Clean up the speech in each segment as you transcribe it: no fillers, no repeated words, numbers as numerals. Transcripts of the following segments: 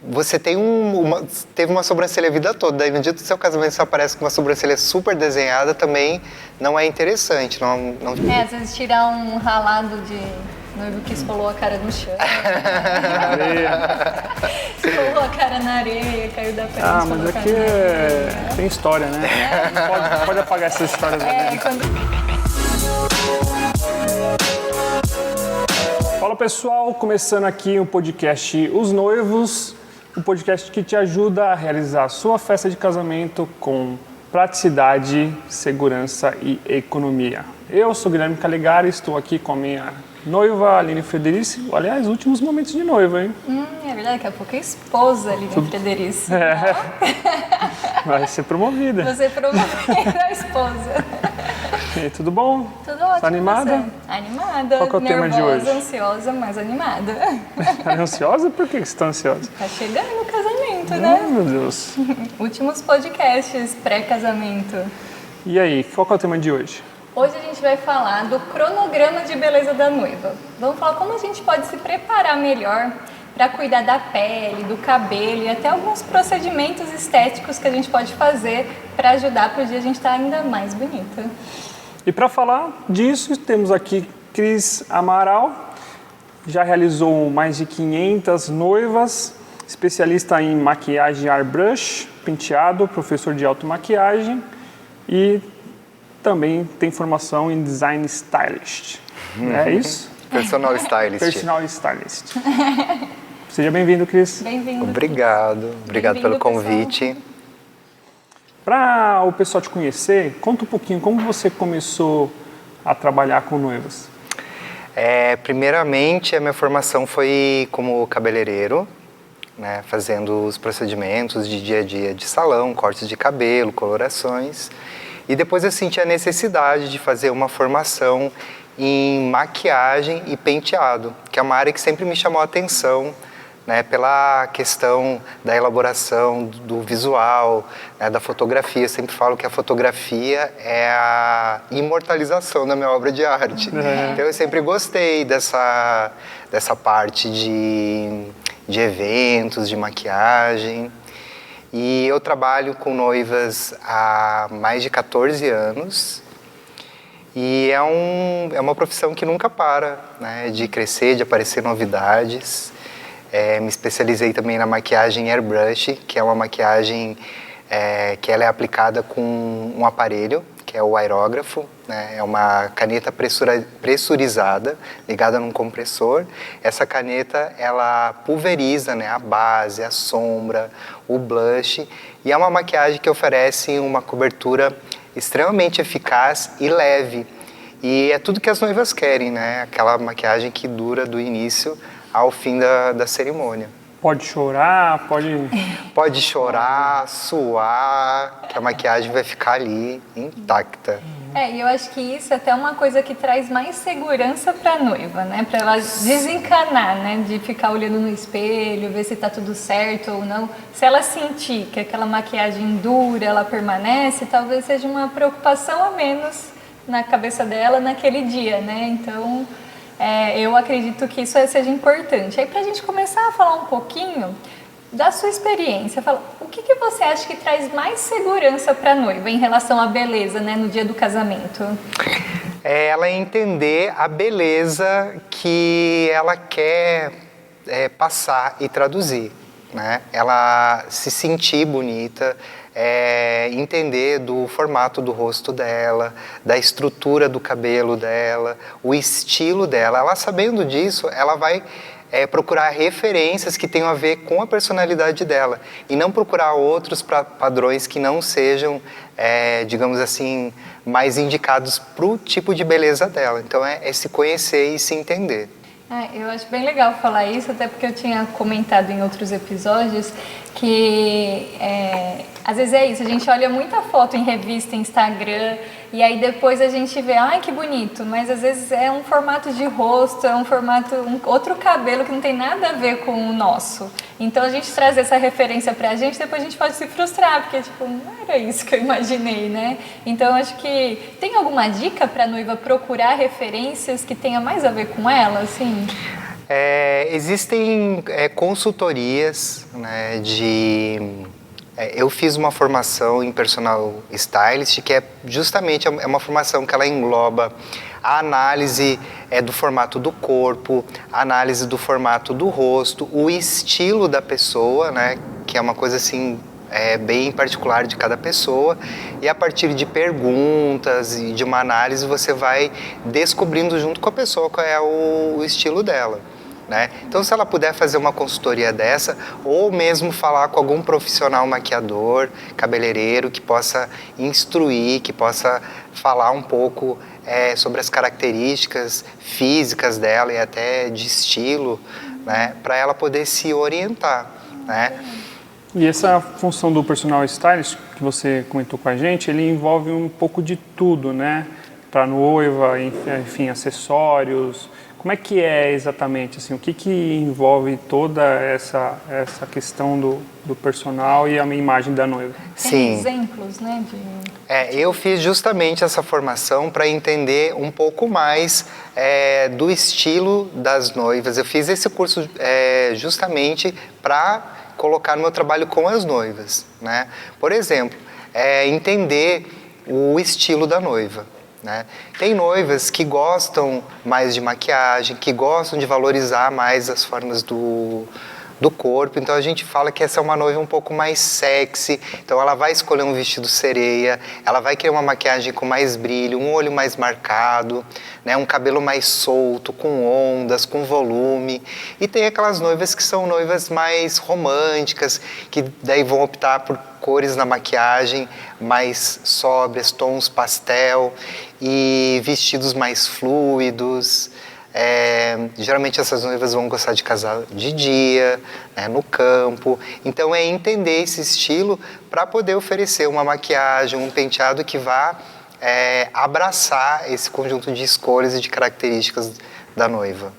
você teve uma sobrancelha a vida toda, daí no dia do seu casamento você aparece com uma sobrancelha super desenhada, também não é interessante. Às vezes tirar um ralado de noivo que esfolou a cara no chão, esfolou a cara na areia, caiu da frente. Mas aqui tem história, né? Pode apagar essas histórias aí. Fala pessoal, começando aqui o podcast Os Noivos, um podcast que te ajuda a realizar a sua festa de casamento com praticidade, segurança e economia. Eu sou Guilherme Caligari, estou aqui com a minha noiva, Aline Frederici. Aliás, últimos momentos de noiva, hein? É verdade, daqui a pouco é esposa, Aline Frederici. Vai ser promovida. Você promovida a esposa. E tudo bom? Tudo ótimo. Tá animada? Você? Animada. Qual que é o tema de hoje? Ansiosa, mas animada. Tá ansiosa? Por que você tá ansiosa? Tá chegando o casamento, né? Ai, meu Deus. Últimos podcasts pré-casamento. E aí, qual que é o tema de hoje? Hoje a gente vai falar do cronograma de beleza da noiva. Vamos falar como a gente pode se preparar melhor para cuidar da pele, do cabelo e até alguns procedimentos estéticos que a gente pode fazer para ajudar para o dia a gente estar ainda mais bonita. E para falar disso, temos aqui Cris Amaral, já realizou mais de 500 noivas, especialista em maquiagem airbrush, penteado, professor de automaquiagem e também tem formação em design stylist. É isso? Personal stylist. Personal stylist. Seja bem-vindo, Cris. Bem-vindo. Obrigado pelo convite. Para o pessoal te conhecer, conta um pouquinho como você começou a trabalhar com noivas. Primeiramente, a minha formação foi como cabeleireiro, né, fazendo os procedimentos de dia a dia de salão, cortes de cabelo, colorações. E depois eu senti a necessidade de fazer uma formação em maquiagem e penteado, que é uma área que sempre me chamou a atenção, né, pela questão da elaboração do visual, né, da fotografia. Eu sempre falo que a fotografia é a imortalização da minha obra de arte. Então eu sempre gostei dessa parte de eventos, de maquiagem. E eu trabalho com noivas há mais de 14 anos. E é uma profissão que nunca para, né, de crescer, de aparecer novidades. Me especializei também na maquiagem airbrush, que é uma maquiagem que ela é aplicada com um aparelho, que é o aerógrafo, né? É uma caneta pressurizada, ligada num compressor. Essa caneta, ela pulveriza, né, a base, a sombra, o blush, e é uma maquiagem que oferece uma cobertura extremamente eficaz e leve. E é tudo que as noivas querem, né? Aquela maquiagem que dura do início ao fim da cerimônia. Pode chorar, Pode chorar, suar, que a maquiagem vai ficar ali intacta. E eu acho que isso é até uma coisa que traz mais segurança para a noiva, né? Para ela desencanar, né? De ficar olhando no espelho, ver se tá tudo certo ou não. Se ela sentir que aquela maquiagem dura, ela permanece, talvez seja uma preocupação a menos na cabeça dela naquele dia, né? Então, eu acredito que isso seja importante. Aí, para a gente começar a falar um pouquinho da sua experiência, o que você acha que traz mais segurança para a noiva em relação à beleza, né, no dia do casamento? Ela entender a beleza que ela quer passar e traduzir, né? Ela se sentir bonita, entender do formato do rosto dela, da estrutura do cabelo dela, o estilo dela. Ela sabendo disso, ela vai procurar referências que tenham a ver com a personalidade dela e não procurar outros padrões que não sejam, digamos assim, mais indicados para o tipo de beleza dela. Então é se conhecer e se entender. Eu acho bem legal falar isso, até porque eu tinha comentado em outros episódios que às vezes é isso, a gente olha muita foto em revista, Instagram, e aí depois a gente vê, ai que bonito, mas às vezes é um formato de rosto, é um formato, outro cabelo que não tem nada a ver com o nosso. Então a gente traz essa referência pra gente, depois a gente pode se frustrar, porque tipo, não era isso que eu imaginei, né? Então eu acho que tem alguma dica pra noiva procurar referências que tenha mais a ver com ela, assim? Existem consultorias, né, eu fiz uma formação em personal stylist, que é justamente uma formação que ela engloba a análise do formato do corpo, a análise do formato do rosto, o estilo da pessoa, né, que é uma coisa assim bem particular de cada pessoa, e a partir de perguntas e de uma análise você vai descobrindo junto com a pessoa qual é o estilo dela. Né? Então, se ela puder fazer uma consultoria dessa, ou mesmo falar com algum profissional maquiador, cabeleireiro, que possa instruir, que possa falar um pouco sobre as características físicas dela e até de estilo, né? Para ela poder se orientar. Né? E essa função do personal stylist que você comentou com a gente, ele envolve um pouco de tudo, né? Para noiva, enfim, acessórios. Como é que é exatamente, assim, o que envolve toda essa questão do personal e a imagem da noiva? Tem Sim. exemplos, né? Eu fiz justamente essa formação para entender um pouco mais do estilo das noivas. Eu fiz esse curso justamente para colocar no meu trabalho com as noivas, né? Por exemplo, entender o estilo da noiva. Né? Tem noivas que gostam mais de maquiagem, que gostam de valorizar mais as formas do corpo, então a gente fala que essa é uma noiva um pouco mais sexy, então ela vai escolher um vestido sereia, ela vai querer uma maquiagem com mais brilho, um olho mais marcado, né? Um cabelo mais solto, com ondas, com volume, e tem aquelas noivas que são noivas mais românticas, que daí vão optar por cores na maquiagem mais sóbrias, tons pastel e vestidos mais fluidos. Geralmente essas noivas vão gostar de casar de dia, né, no campo. Então entender esse estilo para poder oferecer uma maquiagem, um penteado que vá abraçar esse conjunto de escolhas e de características da noiva.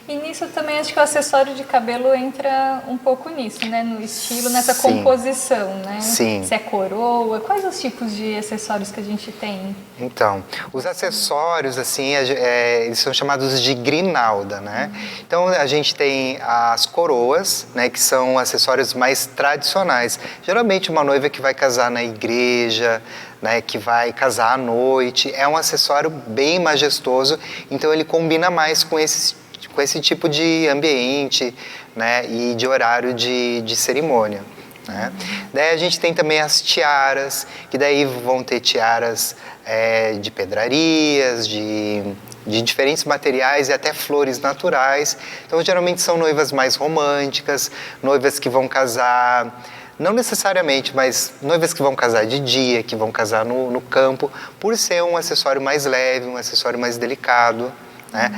E nisso também acho que o acessório de cabelo entra um pouco nisso, né? No estilo, nessa Sim. composição, né? Sim. Se é coroa, quais os tipos de acessórios que a gente tem? Então, os acessórios, assim, eles são chamados de grinalda, né? Então, a gente tem as coroas, né? Que são acessórios mais tradicionais. Geralmente, uma noiva que vai casar na igreja, né, que vai casar à noite, é um acessório bem majestoso, então ele combina mais com esse tipo de ambiente, né, e de horário de cerimônia. Né? Daí a gente tem também as tiaras, que daí vão ter tiaras de pedrarias, de diferentes materiais e até flores naturais. Então, geralmente são noivas mais românticas, noivas que vão casar, não necessariamente, mas noivas que vão casar de dia, que vão casar no campo, por ser um acessório mais leve, um acessório mais delicado. Né?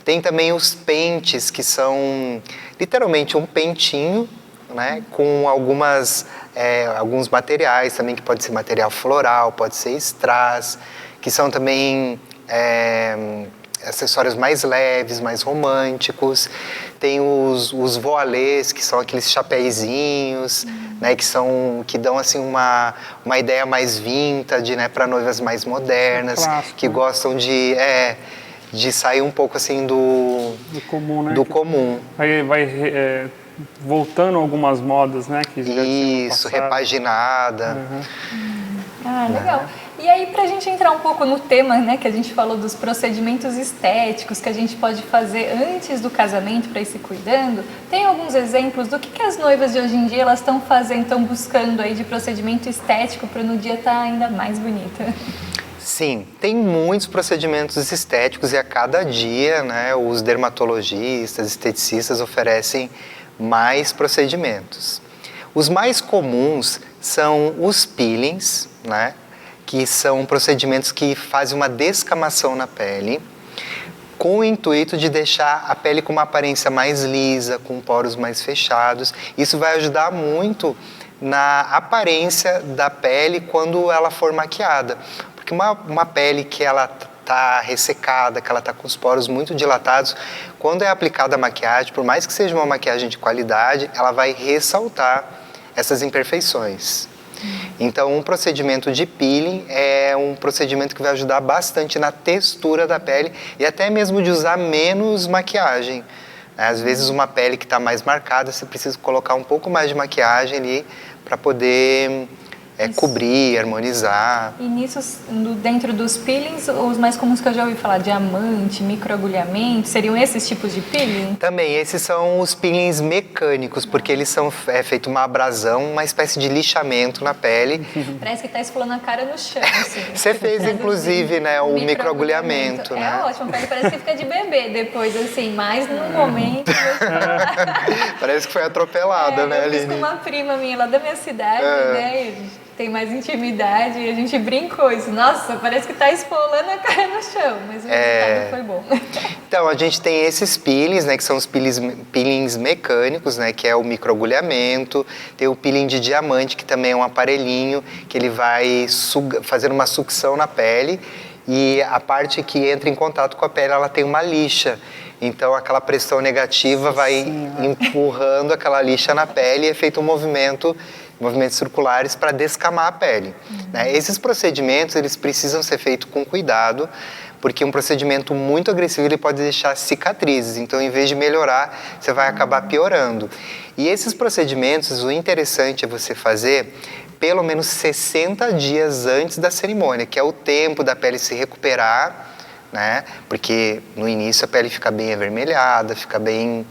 Tem também os pentes, que são literalmente um pentinho, né, com alguns materiais também, que pode ser material floral, pode ser strass, que são também acessórios mais leves, mais românticos. Tem os voilés, que são aqueles chapéuzinhos, né, que dão assim uma ideia mais vintage, né, para noivas mais modernas, clássico, que né? gostam de sair um pouco assim do comum, né? do comum. Vai voltando algumas modas, né? Que já tinham Isso, passado. repaginada. Ah, legal. E aí, pra gente entrar um pouco no tema, né, que a gente falou dos procedimentos estéticos que a gente pode fazer antes do casamento para ir se cuidando, tem alguns exemplos do que as noivas de hoje em dia elas estão fazendo, estão buscando aí de procedimento estético para no dia estar ainda mais bonita? Sim, tem muitos procedimentos estéticos e a cada dia, né, os dermatologistas, esteticistas oferecem mais procedimentos. Os mais comuns são os peelings, né, que são procedimentos que fazem uma descamação na pele, com o intuito de deixar a pele com uma aparência mais lisa, com poros mais fechados. Isso vai ajudar muito na aparência da pele quando ela for maquiada. Porque uma pele que ela está ressecada, que ela está com os poros muito dilatados, quando é aplicada a maquiagem, por mais que seja uma maquiagem de qualidade, ela vai ressaltar essas imperfeições. Então, um procedimento de peeling é um procedimento que vai ajudar bastante na textura da pele e até mesmo de usar menos maquiagem, Às vezes uma pele que está mais marcada, você precisa colocar um pouco mais de maquiagem ali para poder cobrir, harmonizar. E nisso, dentro dos peelings, os mais comuns que eu já ouvi falar, diamante, microagulhamento, seriam esses tipos de peeling? Também, esses são os peelings mecânicos, porque eles são feito uma abrasão, uma espécie de lixamento na pele. Parece que tá esfolando a cara no chão, assim. Você fez, inclusive, né, o microagulhamento, né? É ótimo, a pele parece que fica de bebê depois, assim, mas no momento... Parece que foi atropelada, né, eu Aline? fiz com uma prima minha lá da minha cidade, né? Tem mais intimidade e a gente brincou isso. Nossa, parece que tá esfolando a cara no chão, mas o resultado foi bom. Então, a gente tem esses peelings, né, que são os peelings mecânicos, né, que é o microagulhamento. Tem o peeling de diamante, que também é um aparelhinho que ele vai fazer uma sucção na pele e a parte que entra em contato com a pele, ela tem uma lixa. Então, aquela pressão negativa vai empurrando aquela lixa na pele e é feito um movimentos circulares para descamar a pele. Né? Esses procedimentos, eles precisam ser feitos com cuidado, porque um procedimento muito agressivo, ele pode deixar cicatrizes. Então, em vez de melhorar, você vai acabar piorando. E esses procedimentos, o interessante é você fazer pelo menos 60 dias antes da cerimônia, que é o tempo da pele se recuperar, né? Porque no início a pele fica bem avermelhada, fica bem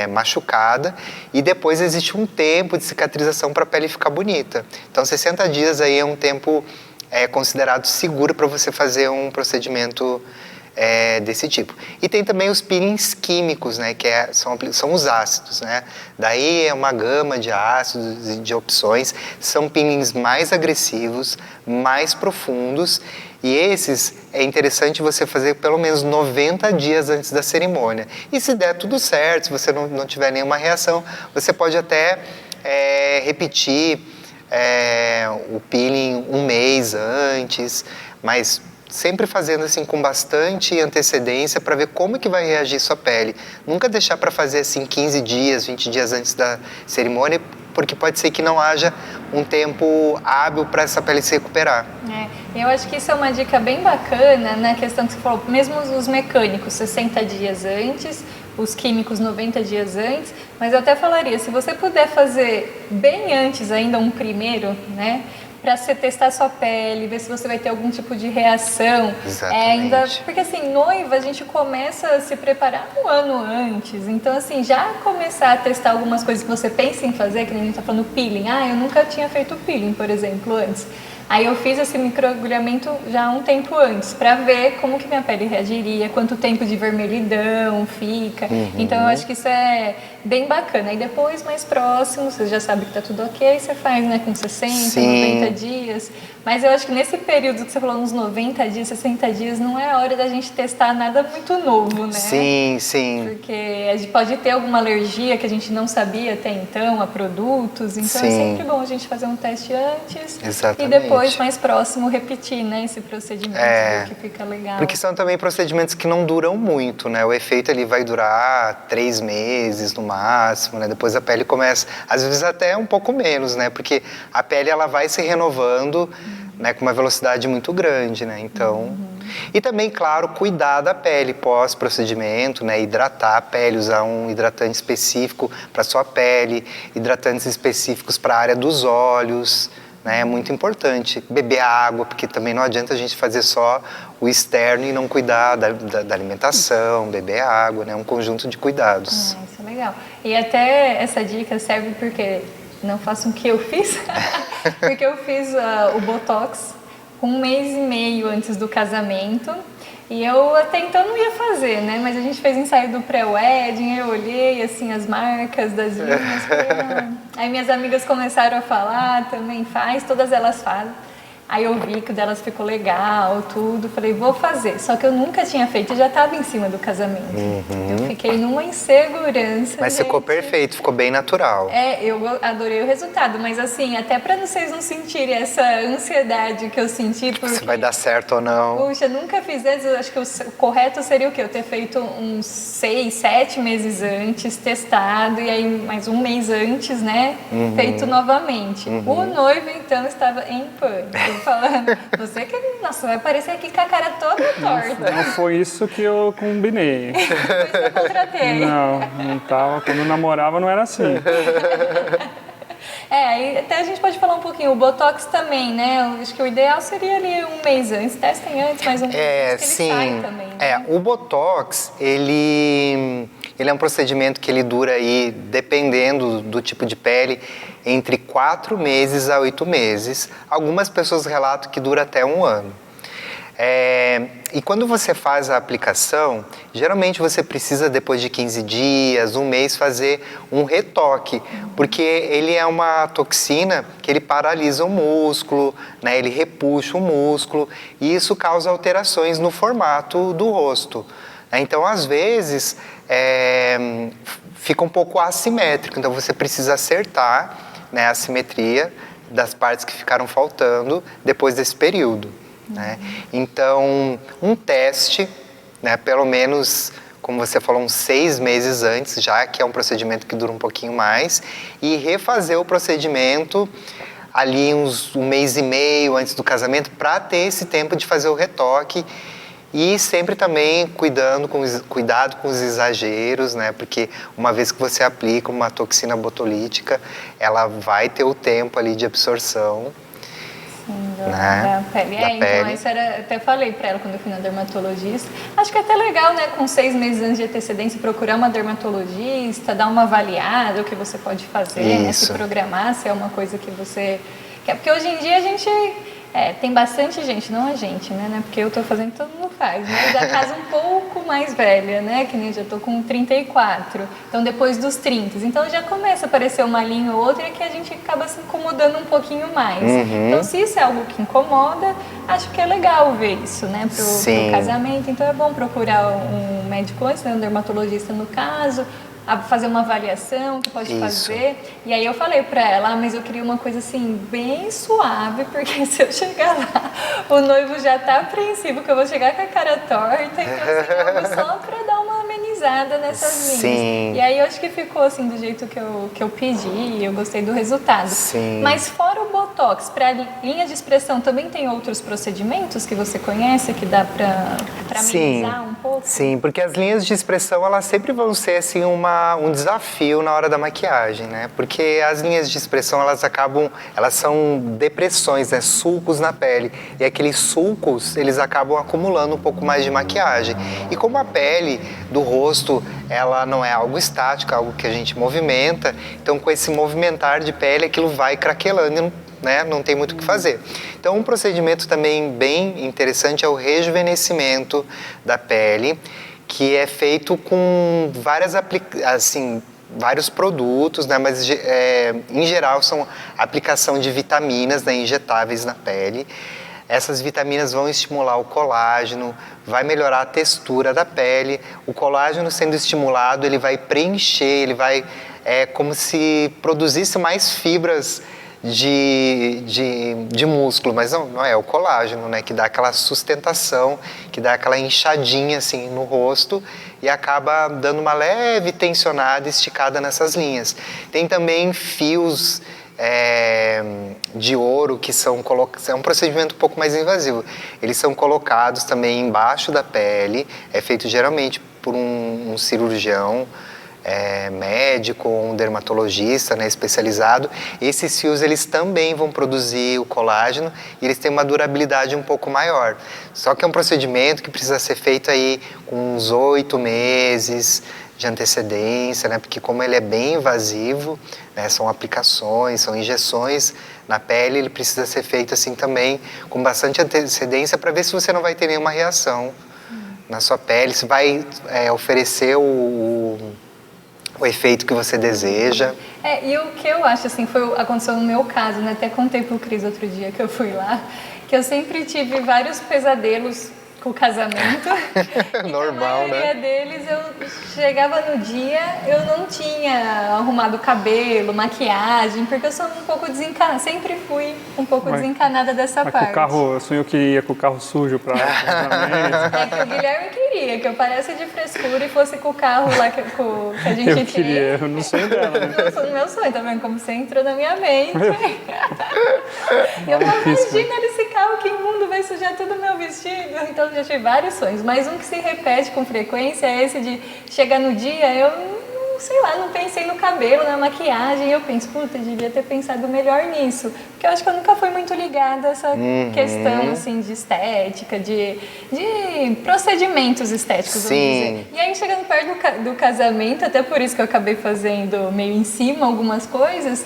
machucada, e depois existe um tempo de cicatrização para a pele ficar bonita. Então 60 dias aí é um tempo considerado seguro para você fazer um procedimento desse tipo. E tem também os peelings químicos, né, que são os ácidos, né? Daí é uma gama de ácidos e de opções. São peelings mais agressivos, mais profundos, e esses é interessante você fazer pelo menos 90 dias antes da cerimônia. E se der tudo certo, se você não tiver nenhuma reação, você pode até repetir o peeling um mês antes, mas sempre fazendo assim com bastante antecedência para ver como que vai reagir sua pele. Nunca deixar para fazer assim 15 dias, 20 dias antes da cerimônia, porque pode ser que não haja um tempo hábil para essa pele se recuperar. Eu acho que isso é uma dica bem bacana, na questão que você falou, mesmo os mecânicos 60 dias antes, os químicos 90 dias antes, mas eu até falaria, se você puder fazer bem antes ainda um primeiro, né, para você testar a sua pele, ver se você vai ter algum tipo de reação. Exatamente. Porque assim, noiva, a gente começa a se preparar um ano antes. Então assim, já começar a testar algumas coisas que você pensa em fazer, que nem a gente tá falando peeling. Eu nunca tinha feito peeling, por exemplo, antes. Aí eu fiz esse microagulhamento já um tempo antes, para ver como que minha pele reagiria, quanto tempo de vermelhidão fica. Então eu acho que isso é bem bacana. Aí depois, mais próximo, você já sabe que tá tudo ok, você faz, né, com 60, 90 dias. Mas eu acho que nesse período que você falou, uns 90 dias, 60 dias, não é a hora da gente testar nada muito novo, né? Sim, sim. Porque a gente pode ter alguma alergia que a gente não sabia até então a produtos. Então é sempre bom a gente fazer um teste antes. Exatamente. E depois, mais próximo, repetir, né, esse procedimento, que fica legal. Porque são também procedimentos que não duram muito, né? O efeito ele vai durar 3 meses no máximo, né? Depois a pele começa, às vezes até um pouco menos, né? Porque a pele ela vai se renovando, né, com uma velocidade muito grande, né? Então, e também, claro, cuidar da pele pós-procedimento, né? Hidratar a pele, usar um hidratante específico para sua pele, hidratantes específicos para a área dos olhos, né? É muito importante. Beber água, porque também não adianta a gente fazer só o externo e não cuidar da alimentação, beber água, né? Um conjunto de cuidados. Isso é legal. E até essa dica serve porque não façam o que eu fiz, porque eu fiz o Botox 1 mês e meio antes do casamento. E eu até então não ia fazer, né? Mas a gente fez ensaio do pré-wedding, eu olhei, assim, as marcas das linhas. Aí minhas amigas começaram a falar, também faz, todas elas fazem. Aí eu vi que o delas ficou legal, tudo. Falei, vou fazer. Só que eu nunca tinha feito e já estava em cima do casamento. Eu fiquei numa insegurança. Mas ficou perfeito, ficou bem natural. Eu adorei o resultado. Mas assim, até para vocês não sentirem essa ansiedade que eu senti. Porque, se vai dar certo ou não. Puxa, nunca fiz antes. Eu acho que o correto seria o quê? Eu ter feito uns 6, 7 meses antes, testado. E aí mais 1 mês antes, né? Feito novamente. O noivo, então, estava em pânico. falando, você que, nossa, vai aparecer aqui com a cara toda torta. Não foi isso que eu combinei. Por isso que eu contratei. Não tava. Quando eu namorava não era assim. Aí até a gente pode falar um pouquinho, o Botox também, né? Eu acho que o ideal seria ali um mês antes, testem antes, mas um mês que ele sai também, né? O Botox, ele é um procedimento que ele dura aí, dependendo do tipo de pele, entre 4 meses a 8 meses. Algumas pessoas relatam que dura até 1 ano. E quando você faz a aplicação, geralmente você precisa, depois de 15 dias, 1 mês, fazer um retoque, porque ele é uma toxina que ele paralisa o músculo, né? Ele repuxa o músculo e isso causa alterações no formato do rosto. Então, às vezes, fica um pouco assimétrico, então você precisa acertar, né, a simetria das partes que ficaram faltando depois desse período. Né? Então, um teste, né, pelo menos, como você falou, uns 6 meses antes, já que é um procedimento que dura um pouquinho mais, e refazer o procedimento ali uns 1 mês e meio antes do casamento para ter esse tempo de fazer o retoque e sempre também cuidado com os exageros, né? Porque uma vez que você aplica uma toxina botulítica, ela vai ter o tempo ali de absorção. Da pele. Então, isso era, até falei pra ela quando eu fui na dermatologista. Acho que é até legal, né, com 6 meses antes de antecedência, procurar uma dermatologista, dar uma avaliada, o que você pode fazer, né, se programar, se é uma coisa que você quer. Porque hoje em dia a gente tem bastante gente, não a gente, né, porque eu tô fazendo, todo mundo faz, mas a casa um pouco mais velha, né, que nem já tô com 34, então depois dos 30, então já começa a aparecer uma linha ou outra que a gente acaba se incomodando um pouquinho mais. Então, se isso é algo que incomoda, acho que é legal ver isso, né, pro casamento, então é bom procurar um médico antes, né, um dermatologista no caso, a fazer uma avaliação que pode fazer. E aí eu falei pra ela, mas eu queria uma coisa assim, bem suave, porque se eu chegar lá, o noivo já tá apreensivo, que eu vou chegar com a cara torta, então assim, algo só pra dar uma amenizada nessas linhas. E aí eu acho que ficou assim, do jeito que eu pedi, eu gostei do resultado. Mas fora o Botox, pra linha de expressão, também tem outros procedimentos que você conhece, que dá pra amenizar um pouco? Sim, porque as linhas de expressão, elas sempre vão ser assim, um desafio na hora da maquiagem, né? Porque as linhas de expressão, elas são depressões, né? Sulcos na pele. E aqueles sulcos, eles acabam acumulando um pouco mais de maquiagem. E como a pele do rosto, ela não é algo estático, é algo que a gente movimenta, então com esse movimentar de pele, aquilo vai craquelando, né? Não tem muito o que fazer. Então, um procedimento também bem interessante é o rejuvenescimento da pele, que é feito com vários produtos, né? Mas em geral são aplicação de vitaminas, né, injetáveis na pele. Essas vitaminas vão estimular o colágeno, vai melhorar a textura da pele. O colágeno sendo estimulado, ele vai preencher, ele vai como se produzisse mais fibras de músculo, mas não é o colágeno, né, que dá aquela sustentação, que dá aquela inchadinha assim no rosto e acaba dando uma leve tensionada, esticada nessas linhas. Tem também fios de ouro que é um procedimento um pouco mais invasivo. Eles são colocados também embaixo da pele, é feito geralmente por um cirurgião, médico ou um dermatologista, né, especializado. Esses fios, eles também vão produzir o colágeno e eles têm uma durabilidade um pouco maior. Só que é um procedimento que precisa ser feito aí com uns 8 meses de antecedência, né, porque como ele é bem invasivo, né, são aplicações, são injeções na pele, ele precisa ser feito assim também com bastante antecedência para ver se você não vai ter nenhuma reação na sua pele, se vai oferecer o efeito que você deseja. E o que eu acho, assim, aconteceu no meu caso, né? Até contei pro Cris outro dia que eu fui lá, que eu sempre tive vários pesadelos com o casamento. Normal, né? A maioria deles, eu chegava no dia, eu não tinha arrumado o cabelo, maquiagem, porque eu sou um pouco desencanada, sempre fui um pouco desencanada dessa parte. Com o carro, eu queria com o carro sujo para casamento. Que o Guilherme queria, que eu parece de frescura e fosse com o carro lá que a gente tem. Eu queria, eu não sei dela. Né? Eu sou no meu sonho, tá vendo como você entrou na minha mente? Eu falo, imagina ele se secar, que imundo, vai sujar todo o meu vestido. Então, já tive vários sonhos, mas um que se repete com frequência é esse de chegar no dia, eu sei lá, não pensei no cabelo, na maquiagem, eu penso, puta, devia ter pensado melhor nisso, porque eu acho que eu nunca fui muito ligada a essa questão, assim, de estética, de procedimentos estéticos, vamos dizer. E aí, chegando perto do casamento, até por isso que eu acabei fazendo meio em cima algumas coisas,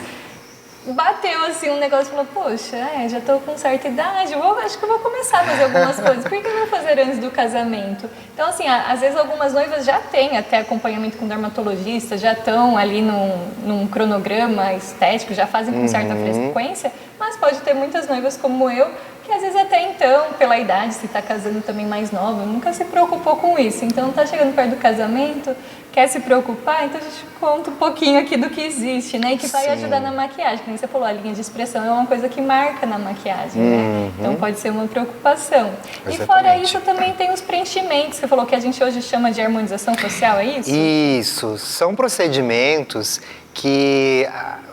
bateu assim um negócio e falou, poxa, já tô com certa idade, acho que eu vou começar a fazer algumas coisas, por que não fazer antes do casamento? Então, assim, às vezes algumas noivas já têm até acompanhamento com dermatologista, já estão ali num cronograma estético, já fazem com certa frequência, mas pode ter muitas noivas como eu, que às vezes até então, pela idade, se está casando também mais nova, nunca se preocupou com isso. Então, está chegando perto do casamento, quer se preocupar, então a gente conta um pouquinho aqui do que existe, né? E que vai ajudar na maquiagem. Como você falou, a linha de expressão é uma coisa que marca na maquiagem, né? Então, pode ser uma preocupação. Exatamente. E fora isso, também tem os preenchimentos. Você falou que a gente hoje chama de harmonização facial, é isso? Isso. São procedimentos que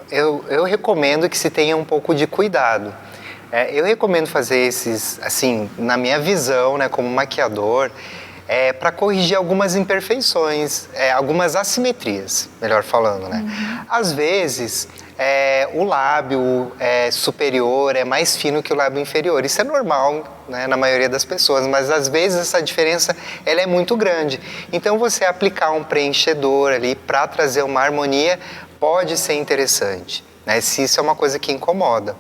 eu recomendo que se tenha um pouco de cuidado. Eu recomendo fazer esses, assim, na minha visão, né, como maquiador, para corrigir algumas imperfeições, algumas assimetrias, melhor falando, né? Às vezes, o lábio superior é mais fino que o lábio inferior. Isso é normal, né, na maioria das pessoas, mas às vezes essa diferença ela é muito grande. Então, você aplicar um preenchedor ali para trazer uma harmonia pode ser interessante, né, se isso é uma coisa que incomoda.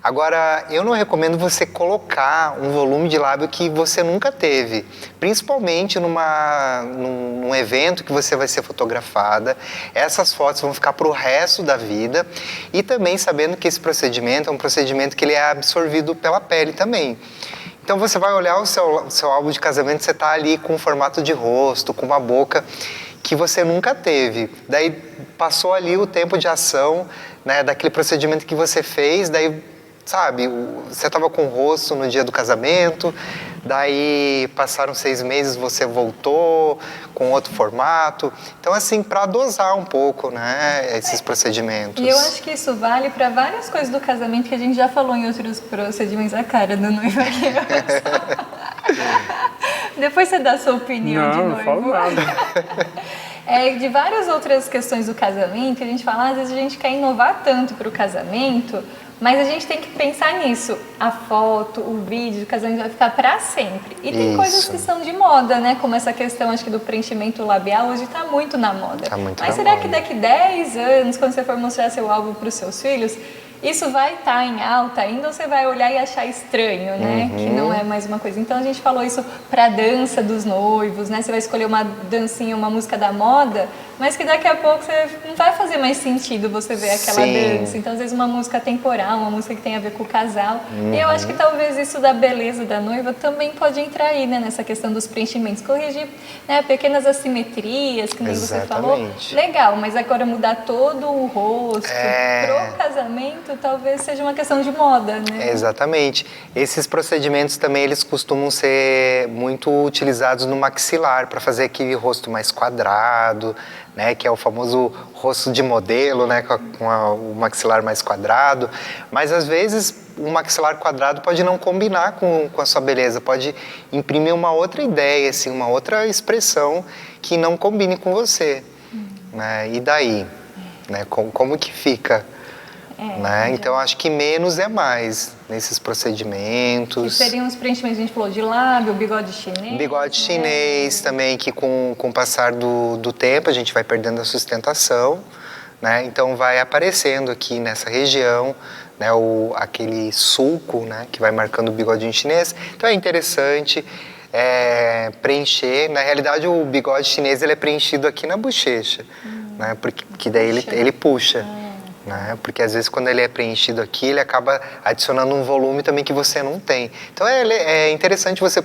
Agora, eu não recomendo você colocar um volume de lábio que você nunca teve, principalmente num evento que você vai ser fotografada. Essas fotos vão ficar para o resto da vida e também sabendo que esse procedimento é um procedimento que ele é absorvido pela pele também. Então, você vai olhar o seu álbum de casamento, você está ali com um formato de rosto, com uma boca que você nunca teve. Daí, passou ali o tempo de ação, né, daquele procedimento que você fez, daí, sabe, você estava com o rosto no dia do casamento, daí passaram 6 meses, você voltou com outro formato. Então, assim, para dosar um pouco, né, esses procedimentos. E eu acho que isso vale para várias coisas do casamento que a gente já falou em outros procedimentos. A cara do noivo aqui. Depois você dá a sua opinião de noivo. Não falo nada. De várias outras questões do casamento, que a gente fala, às vezes a gente quer inovar tanto para o casamento, mas a gente tem que pensar nisso. A foto, o vídeo do casamento vai ficar para sempre. E tem coisas que são de moda, né? Como essa questão, acho que do preenchimento labial, hoje está muito na moda. Tá muito mas na será moda. que daqui 10 anos, quando você for mostrar seu álbum para os seus filhos, isso vai estar em alta ainda ou você vai olhar e achar estranho, né? Que não é mais uma coisa. Então, a gente falou isso para a dança dos noivos, né? Você vai escolher uma dancinha, uma música da moda, mas que daqui a pouco você não vai fazer mais sentido você ver aquela dança. Então, às vezes, uma música temporal, uma música que tem a ver com o casal. E eu acho que talvez isso da beleza da noiva também pode entrar aí, né? Nessa questão dos preenchimentos. Corrigir, né, pequenas assimetrias, que nem você falou. Legal, mas agora mudar todo o rosto pro casamento talvez seja uma questão de moda, né? Exatamente. Esses procedimentos também, eles costumam ser muito utilizados no maxilar, para fazer aquele rosto mais quadrado, né, que é o famoso rosto de modelo, né, com o maxilar mais quadrado. Mas, às vezes, o maxilar quadrado pode não combinar com a sua beleza, pode imprimir uma outra ideia, assim, uma outra expressão que não combine com você. Né? E daí? Né? Como que fica? Né? Então, acho que menos é mais nesses procedimentos. Que seriam os preenchimentos, a gente falou de lábio, bigode chinês. Bigode chinês também, que com o passar do tempo a gente vai perdendo a sustentação, né? Então vai aparecendo aqui nessa região, né, aquele sulco, né, que vai marcando o bigodinho chinês. Então é interessante preencher. Na realidade, o bigode chinês ele é preenchido aqui na bochecha, né? Porque daí ele puxa. Né? Porque às vezes quando ele é preenchido aqui, ele acaba adicionando um volume também que você não tem. Então é interessante você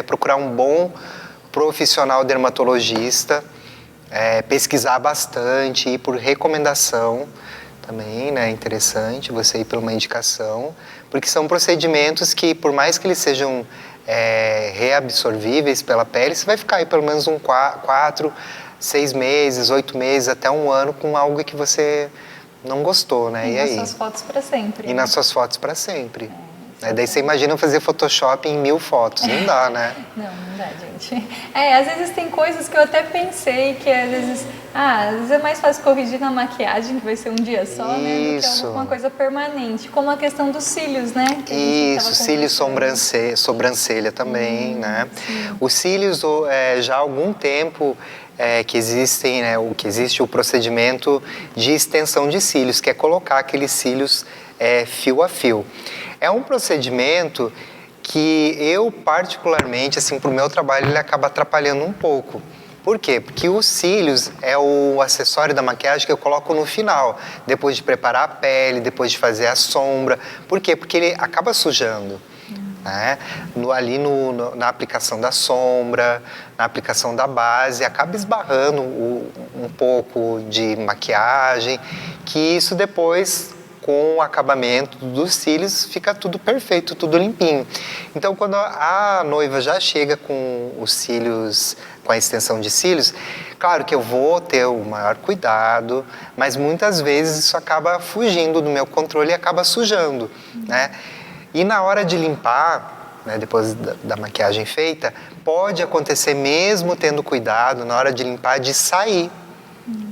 procurar um bom profissional dermatologista, pesquisar bastante, ir por recomendação também, né? É interessante você ir por uma indicação, porque são procedimentos que, por mais que eles sejam reabsorvíveis pela pele, você vai ficar aí pelo menos 4, 6 meses, 8 meses, até 1 ano com algo que você não gostou, né? E aí? Nas suas fotos para sempre. E nas suas fotos para sempre. Né? Daí você imagina fazer Photoshop em 1000 fotos, não dá, né? Não dá, gente. Às vezes tem coisas que eu até pensei que às vezes é mais fácil corrigir na maquiagem, que vai ser um dia só, né? Do que alguma coisa permanente. Como a questão dos cílios, né? Isso, cílios, sobrancelha também, né? Sim. Os cílios, já há algum tempo que existem, né? Que existe o procedimento de extensão de cílios, que é colocar aqueles cílios fio a fio. É um procedimento que eu, particularmente, assim, para o meu trabalho, ele acaba atrapalhando um pouco. Por quê? Porque os cílios é o acessório da maquiagem que eu coloco no final, depois de preparar a pele, depois de fazer a sombra. Por quê? Porque ele acaba sujando. Né? Na aplicação da sombra, na aplicação da base, acaba esbarrando um pouco de maquiagem, que isso depois, com o acabamento dos cílios, fica tudo perfeito, tudo limpinho. Então, quando a noiva já chega com os cílios, com a extensão de cílios, claro que eu vou ter o maior cuidado, mas muitas vezes isso acaba fugindo do meu controle e acaba sujando, né? E na hora de limpar, né, depois da maquiagem feita, pode acontecer, mesmo tendo cuidado, na hora de limpar, de sair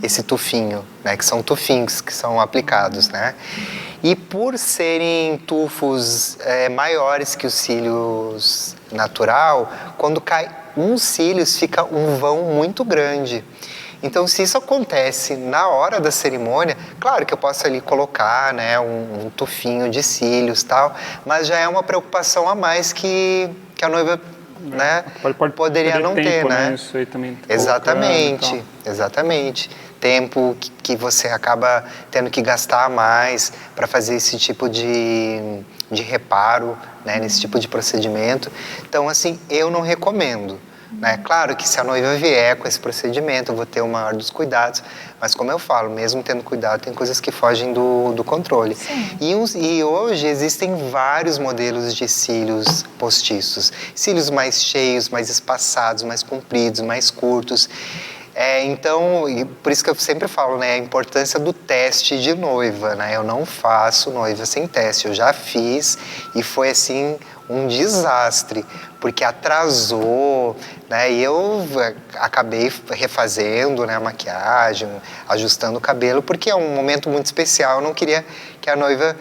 esse tufinho, né, que são tufinhos que são aplicados, né? E por serem tufos maiores que os cílios natural, quando cai uns cílios, fica um vão muito grande. Então, se isso acontece na hora da cerimônia, claro que eu posso ali colocar, né, um tufinho de cílios e tal, mas já é uma preocupação a mais que a noiva, né, poderia não ter, né? Isso aí também exatamente, exatamente. Tempo que você acaba tendo que gastar mais para fazer esse tipo de reparo, né, nesse tipo de procedimento. Então, assim, eu não recomendo. Né? Claro que se a noiva vier com esse procedimento, eu vou ter o maior dos cuidados, mas como eu falo, mesmo tendo cuidado, tem coisas que fogem do controle. E hoje existem vários modelos de cílios postiços. Cílios mais cheios, mais espaçados, mais compridos, mais curtos. Então, por isso que eu sempre falo, né, a importância do teste de noiva, né? Eu não faço noiva sem teste, eu já fiz e foi assim um desastre, porque atrasou, né? E eu acabei refazendo, né, a maquiagem, ajustando o cabelo, porque é um momento muito especial, eu não queria que a noiva,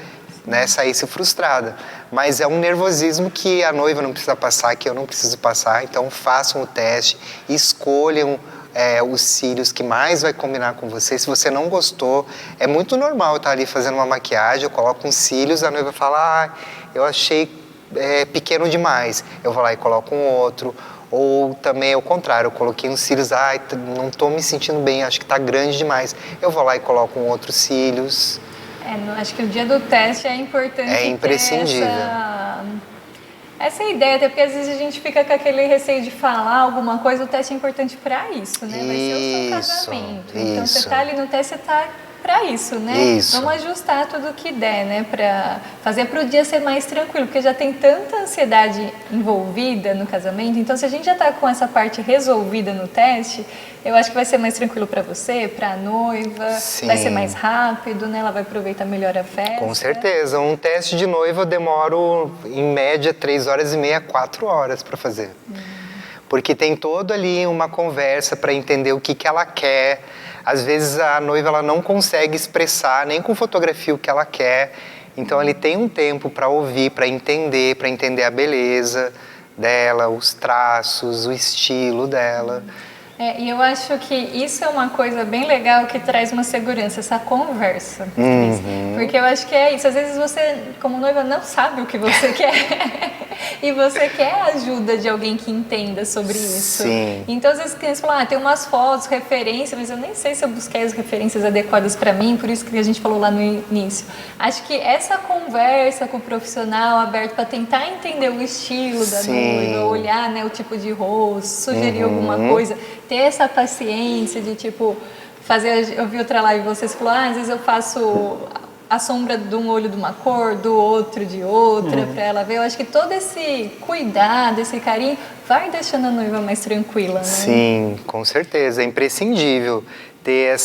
né, saísse frustrada. Mas é um nervosismo que a noiva não precisa passar, que eu não preciso passar, então façam o teste, escolham os cílios que mais vai combinar com você. Se você não gostou, é muito normal eu estar ali fazendo uma maquiagem, eu coloco uns cílios, a noiva fala, eu achei pequeno demais. Eu vou lá e coloco um outro. Ou também ao contrário, eu coloquei uns cílios, não estou me sentindo bem, acho que está grande demais. Eu vou lá e coloco um outro cílios. Acho que o dia do teste é importante. É imprescindível. Essa ideia, até porque às vezes a gente fica com aquele receio de falar alguma coisa, o teste é importante para isso, né? Vai ser o seu casamento. Então você está ali no teste, você está para isso, né? Isso. Vamos ajustar tudo que der, né? Para fazer para o dia ser mais tranquilo, porque já tem tanta ansiedade envolvida no casamento. Então, se a gente já está com essa parte resolvida no teste, eu acho que vai ser mais tranquilo para você, para a noiva. Sim. Vai ser mais rápido, né? Ela vai aproveitar melhor a festa. Com certeza. Um teste de noiva eu demoro, em média, 3h30, 4 horas para fazer. Porque tem todo ali uma conversa para entender o que ela quer. Às vezes a noiva ela não consegue expressar nem com fotografia o que ela quer. Então ele tem um tempo para ouvir, para entender a beleza dela, os traços, o estilo dela. E eu acho que isso é uma coisa bem legal que traz uma segurança, essa conversa. Porque eu acho que é isso. Às vezes você, como noiva, não sabe o que você quer. E você quer a ajuda de alguém que entenda sobre isso. Sim. Então, às vezes, as crianças falam, tem umas fotos, referência, mas eu nem sei se eu busquei as referências adequadas para mim, por isso que a gente falou lá no início. Acho que essa conversa com o profissional aberto para tentar entender o estilo da noiva, olhar, né, o tipo de rosto, sugerir alguma coisa, ter essa paciência de, tipo, fazer... Eu vi outra live, vocês falaram, às vezes eu faço a sombra de um olho de uma cor, do outro de outra, para ela ver. Eu acho que todo esse cuidado, esse carinho, vai deixando a noiva mais tranquila, né? Sim, com certeza, é imprescindível ter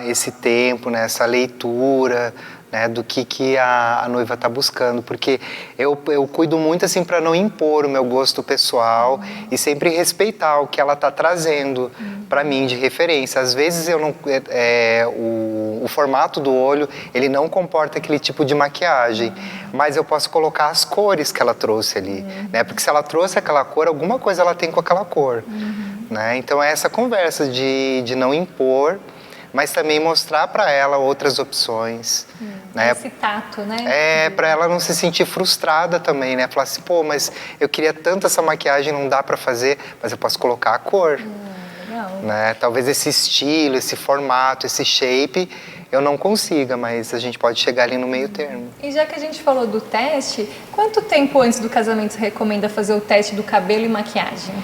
esse tempo, né, essa leitura, né, do que a noiva está buscando, porque eu cuido muito assim para não impor o meu gosto pessoal e sempre respeitar o que ela está trazendo para mim de referência. Às vezes eu não, o formato do olho ele não comporta aquele tipo de maquiagem, mas eu posso colocar as cores que ela trouxe ali, né, porque se ela trouxe aquela cor, alguma coisa ela tem com aquela cor, né? Então é essa conversa de não impor, mas também mostrar para ela outras opções, né? Esse tato, né? Para ela não se sentir frustrada também, né? Falar assim, pô, mas eu queria tanto essa maquiagem, não dá para fazer, mas eu posso colocar a cor, Legal. né? Talvez esse estilo, esse formato, esse shape, eu não consiga, mas a gente pode chegar ali no meio termo. E já que a gente falou do teste, quanto tempo antes do casamento você recomenda fazer o teste do cabelo e maquiagem?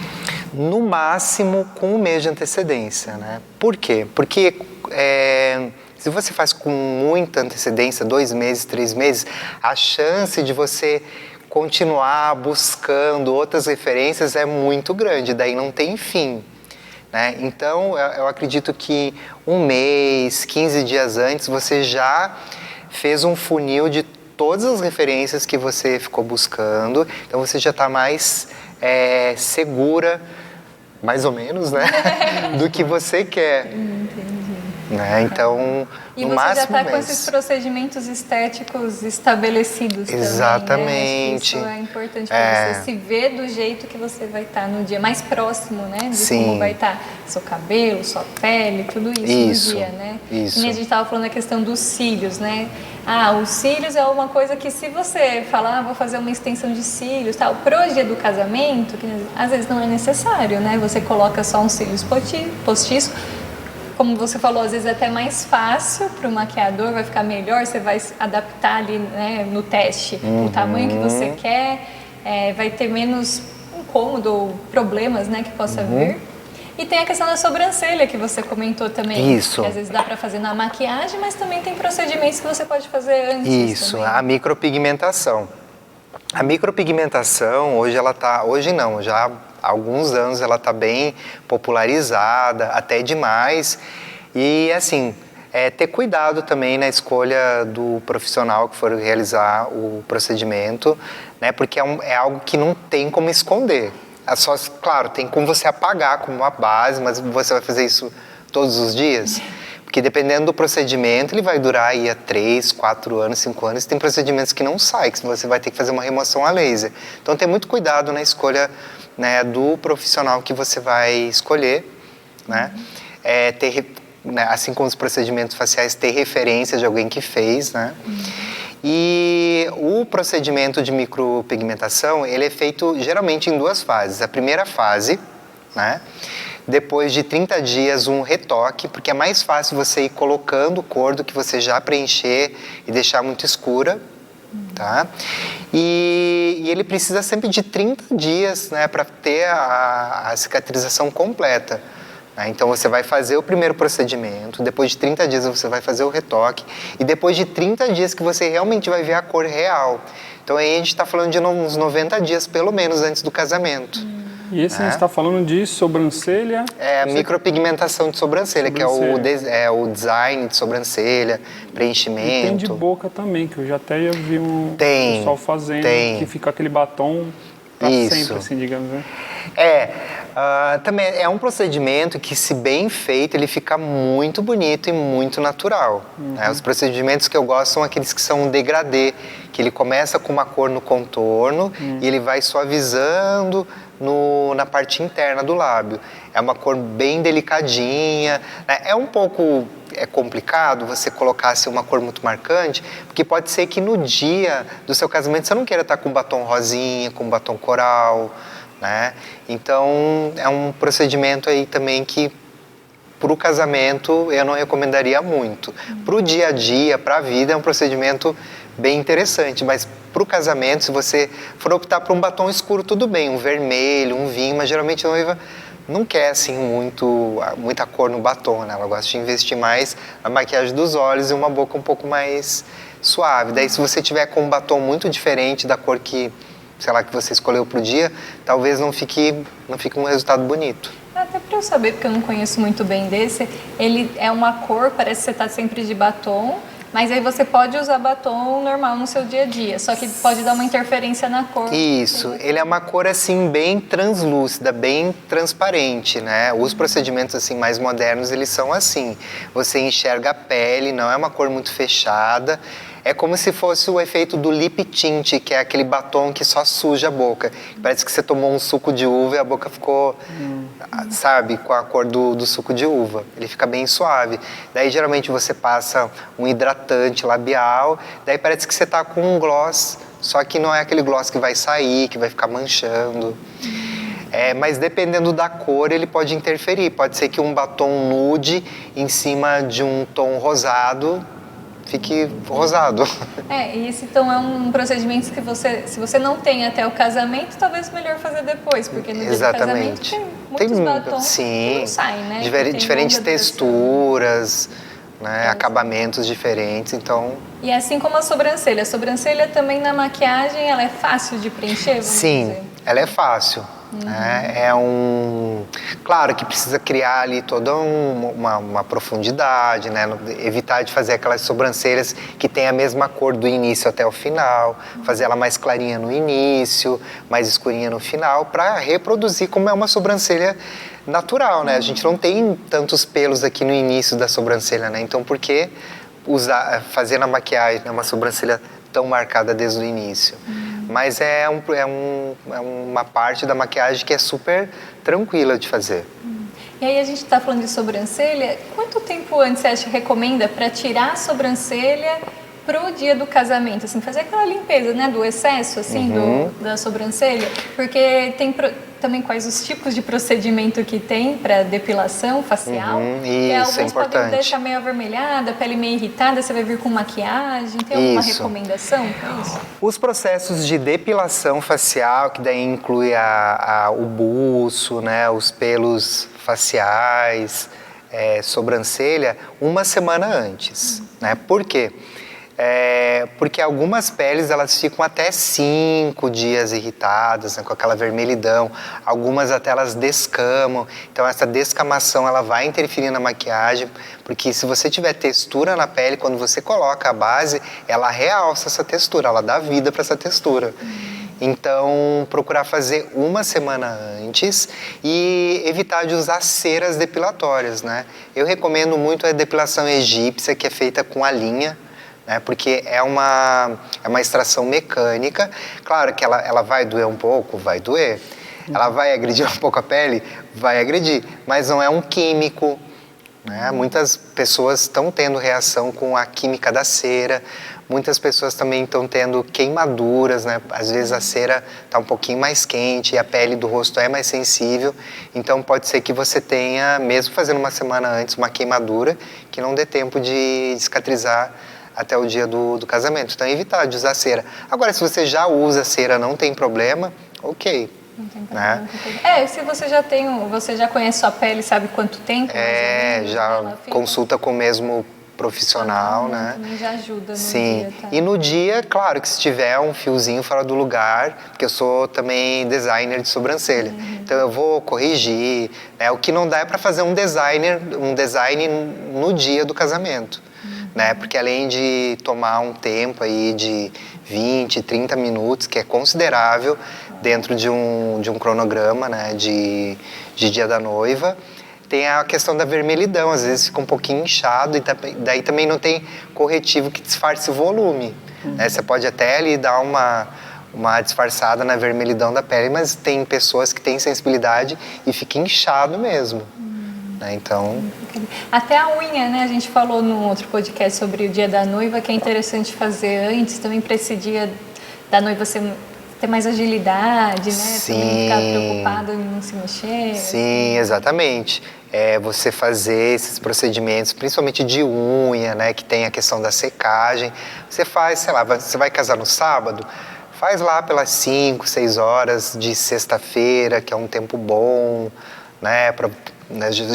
No máximo com 1 mês de antecedência, né? Por quê? Porque se você faz com muita antecedência, 2 meses, 3 meses, a chance de você continuar buscando outras referências é muito grande, daí não tem fim, né? Então, eu acredito que 1 mês, 15 dias antes, você já fez um funil de todas as referências que você ficou buscando, então você já está mais segura, mais ou menos, né, do que você quer. Entendi. Né? Então, e no você máximo já está com mês. esses procedimentos estéticos estabelecidos Exatamente. também, né? Acho que isso é importante para você se ver do jeito que você vai estar no dia mais próximo, né? De como vai estar seu cabelo, sua pele, tudo isso no dia, né? Isso. E a gente estava falando a questão dos cílios, né? Os cílios é uma coisa que se você falar, vou fazer uma extensão de cílios, tal, pro dia do casamento, que às vezes não é necessário, né? Você coloca só um cílios postiço. Como você falou, às vezes é até mais fácil para o maquiador, vai ficar melhor, você vai adaptar ali, né, no teste o tamanho que você quer, vai ter menos incômodo ou problemas, né, que possa vir. E tem a questão da sobrancelha que você comentou também. Isso. Que às vezes dá para fazer na maquiagem, mas também tem procedimentos que você pode fazer antes. Isso, também. a micropigmentação. A micropigmentação, hoje não, já há alguns anos ela está bem popularizada, até demais. E assim, ter cuidado também na escolha do profissional que for realizar o procedimento, né? Porque é algo que não tem como esconder. Claro, tem como você apagar como uma base, mas você vai fazer isso todos os dias? Porque dependendo do procedimento, ele vai durar aí 3, 4 anos, 5 anos. Tem procedimentos que não saem, que você vai ter que fazer uma remoção a laser. Então, tem muito cuidado na escolha, né, do profissional que você vai escolher, né? Assim como os procedimentos faciais, ter referência de alguém que fez, né? E o procedimento de micropigmentação, ele é feito geralmente em 2 fases. A primeira fase, né? Depois de 30 dias, um retoque, porque é mais fácil você ir colocando cor do que você já preencher e deixar muito escura, tá? E ele precisa sempre de 30 dias, né, para ter a cicatrização completa. Né? Então, você vai fazer o primeiro procedimento, depois de 30 dias você vai fazer o retoque, e depois de 30 dias que você realmente vai ver a cor real. Então, aí a gente está falando de uns 90 dias, pelo menos, antes do casamento. E esse a gente está falando de sobrancelha? É a micropigmentação de sobrancelha, que é o design de sobrancelha, preenchimento. E tem de boca também, que eu já até vi um pessoal fazendo, que fica aquele batom para sempre, assim, digamos, né? Também é um procedimento que, se bem feito, ele fica muito bonito e muito natural. Né? Os procedimentos que eu gosto são aqueles que são degradê, que ele começa com uma cor no contorno e ele vai suavizando na parte interna do lábio. É uma cor bem delicadinha, né? É um pouco complicado você colocar assim, uma cor muito marcante, porque pode ser que no dia do seu casamento você não queira estar com batom rosinha, com batom coral, né? Então é um procedimento aí também que para o casamento eu não recomendaria muito. Para o dia a dia, para a vida, é um procedimento bem interessante, mas para o casamento, se você for optar por um batom escuro, tudo bem, um vermelho, um vinho, mas geralmente a noiva não quer assim muita cor no batom, né? Ela gosta de investir mais na maquiagem dos olhos e uma boca um pouco mais suave. Daí, se você tiver com um batom muito diferente da cor que, sei lá, que você escolheu para o dia, talvez não fique um resultado bonito. Até para eu saber, porque eu não conheço muito bem desse, ele é uma cor, parece que você está sempre de batom, mas aí você pode usar batom normal no seu dia a dia, só que pode dar uma interferência na cor. Isso, ele é uma cor assim bem translúcida, bem transparente, né? Os procedimentos assim mais modernos, eles são assim. Você enxerga a pele, não é uma cor muito fechada. É como se fosse o efeito do lip tint, que é aquele batom que só suja a boca. Parece que você tomou um suco de uva e a boca ficou, sabe, com a cor do suco de uva. Ele fica bem suave. Daí, geralmente, você passa um hidratante labial, daí parece que você tá com um gloss, só que não é aquele gloss que vai sair, que vai ficar manchando. Mas dependendo da cor, ele pode interferir. Pode ser que um batom nude em cima de um tom rosado fique rosado. E esse então é um procedimento que se você não tem até o casamento, talvez melhor fazer depois, porque no dia do casamento tem muitos batons que não saem, né? Diferentes texturas, né? Acabamentos diferentes, então... E assim como a sobrancelha também na maquiagem, ela é fácil de preencher, vamos dizer? Ela é fácil. Claro que precisa criar ali toda uma profundidade, né? Evitar de fazer aquelas sobrancelhas que tem a mesma cor do início até o final, fazer ela mais clarinha no início, mais escurinha no final, para reproduzir como é uma sobrancelha natural, né? A gente não tem tantos pelos aqui no início da sobrancelha, né? Então por que fazer na maquiagem, né, uma sobrancelha tão marcada desde o início? Mas é uma parte da maquiagem que é super tranquila de fazer. E aí a gente está falando de sobrancelha, quanto tempo antes você acha que recomenda para tirar a sobrancelha pro dia do casamento? Assim, fazer aquela limpeza, né, do excesso, assim, da sobrancelha? Porque tem também quais os tipos de procedimento que tem para depilação facial. Isso, é importante. Podem deixar meio avermelhada, a pele meio irritada, você vai vir com maquiagem. Tem alguma recomendação para isso? Os processos de depilação facial, que daí inclui o buço, né, os pelos faciais, sobrancelha, uma semana antes. Né? Por quê? Porque algumas peles elas ficam até 5 dias irritadas, né, com aquela vermelhidão. Algumas até elas descamam. Então essa descamação ela vai interferir na maquiagem, porque se você tiver textura na pele, quando você coloca a base, ela realça essa textura, ela dá vida para essa textura. Então, procurar fazer uma semana antes e evitar de usar ceras depilatórias, né? Eu recomendo muito a depilação egípcia, que é feita com a linha, né? Porque é uma extração mecânica. Claro que ela vai doer um pouco, vai doer. Ela vai agredir um pouco a pele, vai agredir, mas não é um químico, né? Muitas pessoas estão tendo reação com a química da cera. Muitas pessoas também estão tendo queimaduras, né? Às vezes a cera está um pouquinho mais quente e a pele do rosto é mais sensível. Então pode ser que você tenha, mesmo fazendo uma semana antes, uma queimadura que não dê tempo de cicatrizar até o dia do casamento. Então evitar de usar cera. Agora, se você já usa cera, não tem problema, ok. Não tem problema. Né? Se você já conhece sua pele, sabe quanto tempo? Já consulta com o mesmo profissional, né? Também já ajuda no Sim. dia, tá? E no dia, claro, que se tiver um fiozinho fora do lugar, porque eu sou também designer de sobrancelha, então eu vou corrigir, né? O que não dá é para fazer um design no dia do casamento, né? Porque além de tomar um tempo aí de 20, 30 minutos, que é considerável dentro de um cronograma, né? de dia da noiva, tem a questão da vermelhidão, às vezes fica um pouquinho inchado e daí também não tem corretivo que disfarce o volume. Né? Você pode até ali dar uma disfarçada na vermelhidão da pele, mas tem pessoas que têm sensibilidade e fica inchado mesmo. Né? Então... Até a unha, né? A gente falou num outro podcast sobre o dia da noiva, que é interessante fazer antes, também para esse dia da noiva ter mais agilidade, né? Sim. Também ficar preocupado em não se mexer. Sim, exatamente. Você fazer esses procedimentos, principalmente de unha, né? Que tem a questão da secagem. Você faz, sei lá, você vai casar no sábado, faz lá pelas 5, 6 horas de sexta-feira, que é um tempo bom, né?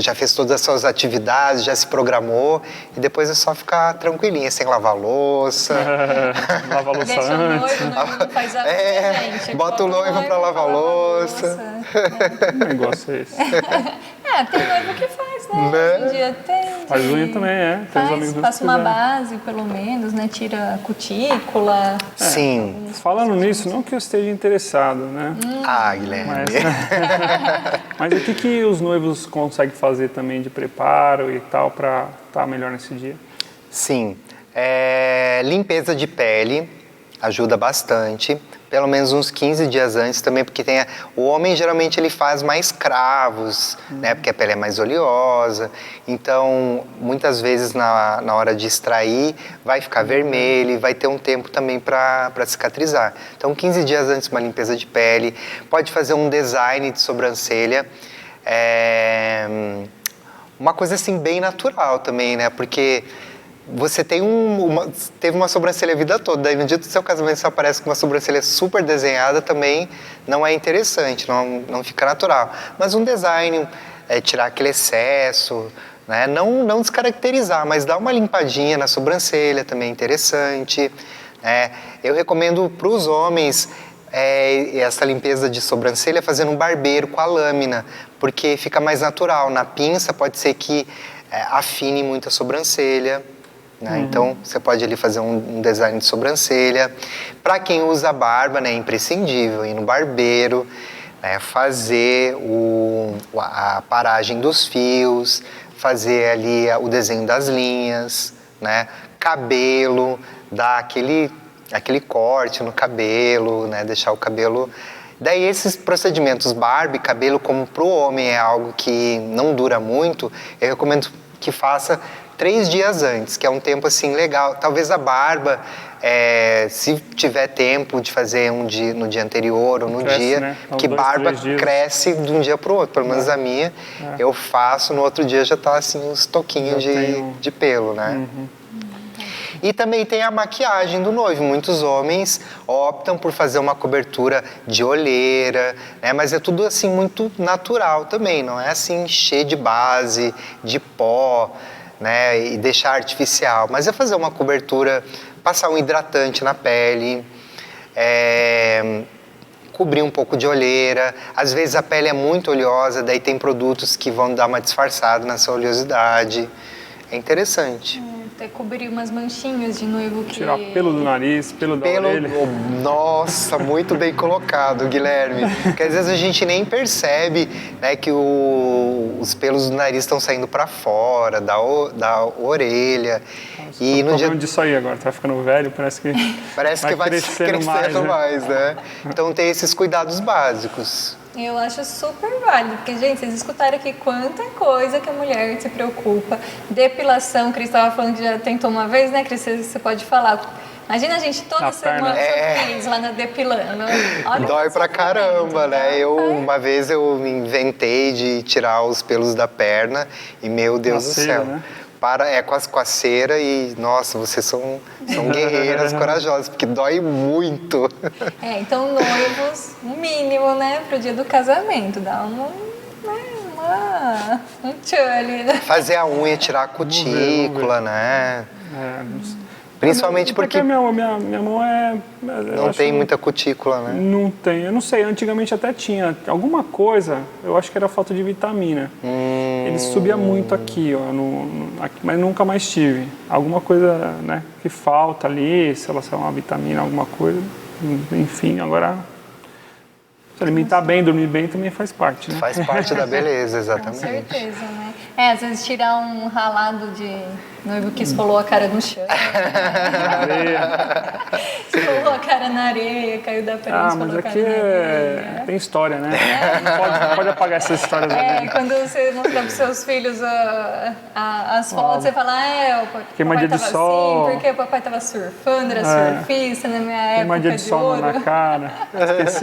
Já fez todas as suas atividades, já se programou e depois é só ficar tranquilinha, sem lavar louça. Lava a louça Deixa antes. o noivo não faz a gente. Bota o noivo para lavar louça. Que negócio é esse? Tem noivo que faz, né? Né? Hoje em dia tem. Faz unha também, tem uns amigos meus Passa que uma fizeram. base, pelo menos, né? Tira a cutícula. Sim. Falando nisso, não que eu esteja interessado, né? Guilherme. Mas o que os noivos conseguem fazer também de preparo e tal para estar melhor nesse dia? Sim. Limpeza de pele ajuda bastante. Pelo menos uns 15 dias antes também, porque o homem geralmente ele faz mais cravos, né? Porque a pele é mais oleosa. Então, muitas vezes na hora de extrair, vai ficar vermelho e vai ter um tempo também para cicatrizar. Então, 15 dias antes, uma limpeza de pele. Pode fazer um design de sobrancelha. Uma coisa assim bem natural também, né? Porque você teve uma sobrancelha a vida toda, daí no dia do seu casamento você aparece com uma sobrancelha super desenhada, também não é interessante, não fica natural. Mas um design, tirar aquele excesso, né? Não descaracterizar, mas dar uma limpadinha na sobrancelha também é interessante. Né? Eu recomendo para os homens essa limpeza de sobrancelha fazendo um barbeiro com a lâmina, porque fica mais natural. Na pinça pode ser que afine muito a sobrancelha. Né? Então, você pode ali fazer um design de sobrancelha. Para quem usa barba, né, é imprescindível ir no barbeiro, né, fazer a paragem dos fios, fazer ali o desenho das linhas, né? Cabelo, dar aquele corte no cabelo, né? Deixar o cabelo... Daí esses procedimentos barba e cabelo, como para o homem é algo que não dura muito, eu recomendo que faça 3 dias antes, que é um tempo assim legal. Talvez a barba, se tiver tempo de fazer no dia anterior ou no Cresce, dia, né? que 2, barba 3 dias. cresce de um dia para o outro. Pelo menos a minha, eu faço, no outro dia já tá assim uns toquinhos de pelo, né? E também tem a maquiagem do noivo. Muitos homens optam por fazer uma cobertura de olheira, né? Mas é tudo assim muito natural também, não é assim cheio de base, de pó, né? E deixar artificial. Mas é fazer uma cobertura, passar um hidratante na pele, cobrir um pouco de olheira. Às vezes a pele é muito oleosa, daí tem produtos que vão dar uma disfarçada nessa oleosidade. É interessante. Até cobrir umas manchinhas de noivo que... Tirar pelo do nariz, pelo da orelha. Nossa, muito bem colocado, Guilherme. Porque às vezes a gente nem percebe, né, que os pelos do nariz estão saindo para fora, da orelha. Nossa, E no dia disso aí agora, tá ficando velho, parece que vai crescendo mais, né? Então tem esses cuidados básicos. Eu acho super válido, porque, gente, vocês escutaram aqui quanta coisa que a mulher se preocupa. Depilação, Cris estava falando que já tentou uma vez, né, Cris? Você pode falar. Imagina a gente toda semana feliz lá na depilando. Olha, dói pra caramba, né? Uma vez eu me inventei de tirar os pelos da perna e, meu Deus do céu. Né? Com a cera e, nossa, vocês são guerreiras corajosas, porque dói muito. Então noivos, no mínimo, né, pro dia do casamento, dá um tchan ali, né? Fazer a unha, tirar a cutícula, né? Principalmente porque minha mão não tem muita cutícula, né? Não tem, eu não sei, antigamente até tinha alguma coisa, eu acho que era falta de vitamina. Ele subia muito aqui, ó, aqui, mas nunca mais tive. Alguma coisa, né, que falta ali, sei lá, se é uma vitamina, alguma coisa, enfim, agora se alimentar bem, dormir bem também faz parte, né? Faz parte da beleza, exatamente. Com certeza, né? Às vezes tirar um ralado de noivo que esfolou a cara no chão. Esfolou a cara na areia, caiu da frente, mas aqui tem história, né? Pode apagar essas histórias. Quando você mostrar para os seus filhos as fotos, você fala, o papai de estava sol. assim, porque o papai estava surfando, era surfista na minha época Queimadinha de sol na cara.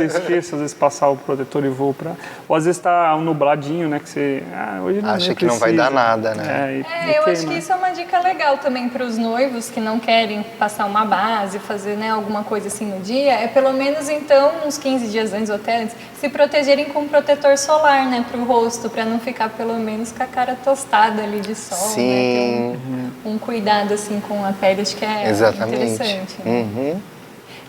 Esqueça, às vezes, passar o protetor e voo pra... Ou às vezes tá um nubladinho, né? Que você... hoje não acha que não vai dar nada, né? Eu acho que isso é uma dica legal também para os noivos que não querem passar uma base, fazer, né, alguma coisa assim no dia. Pelo menos, então, uns 15 dias antes ou até antes, se protegerem com um protetor solar, né? Pro rosto, para não ficar, pelo menos, com a cara tostada ali de sol. Sim. Né? Ter um cuidado, assim, com a pele, acho que é interessante. Né?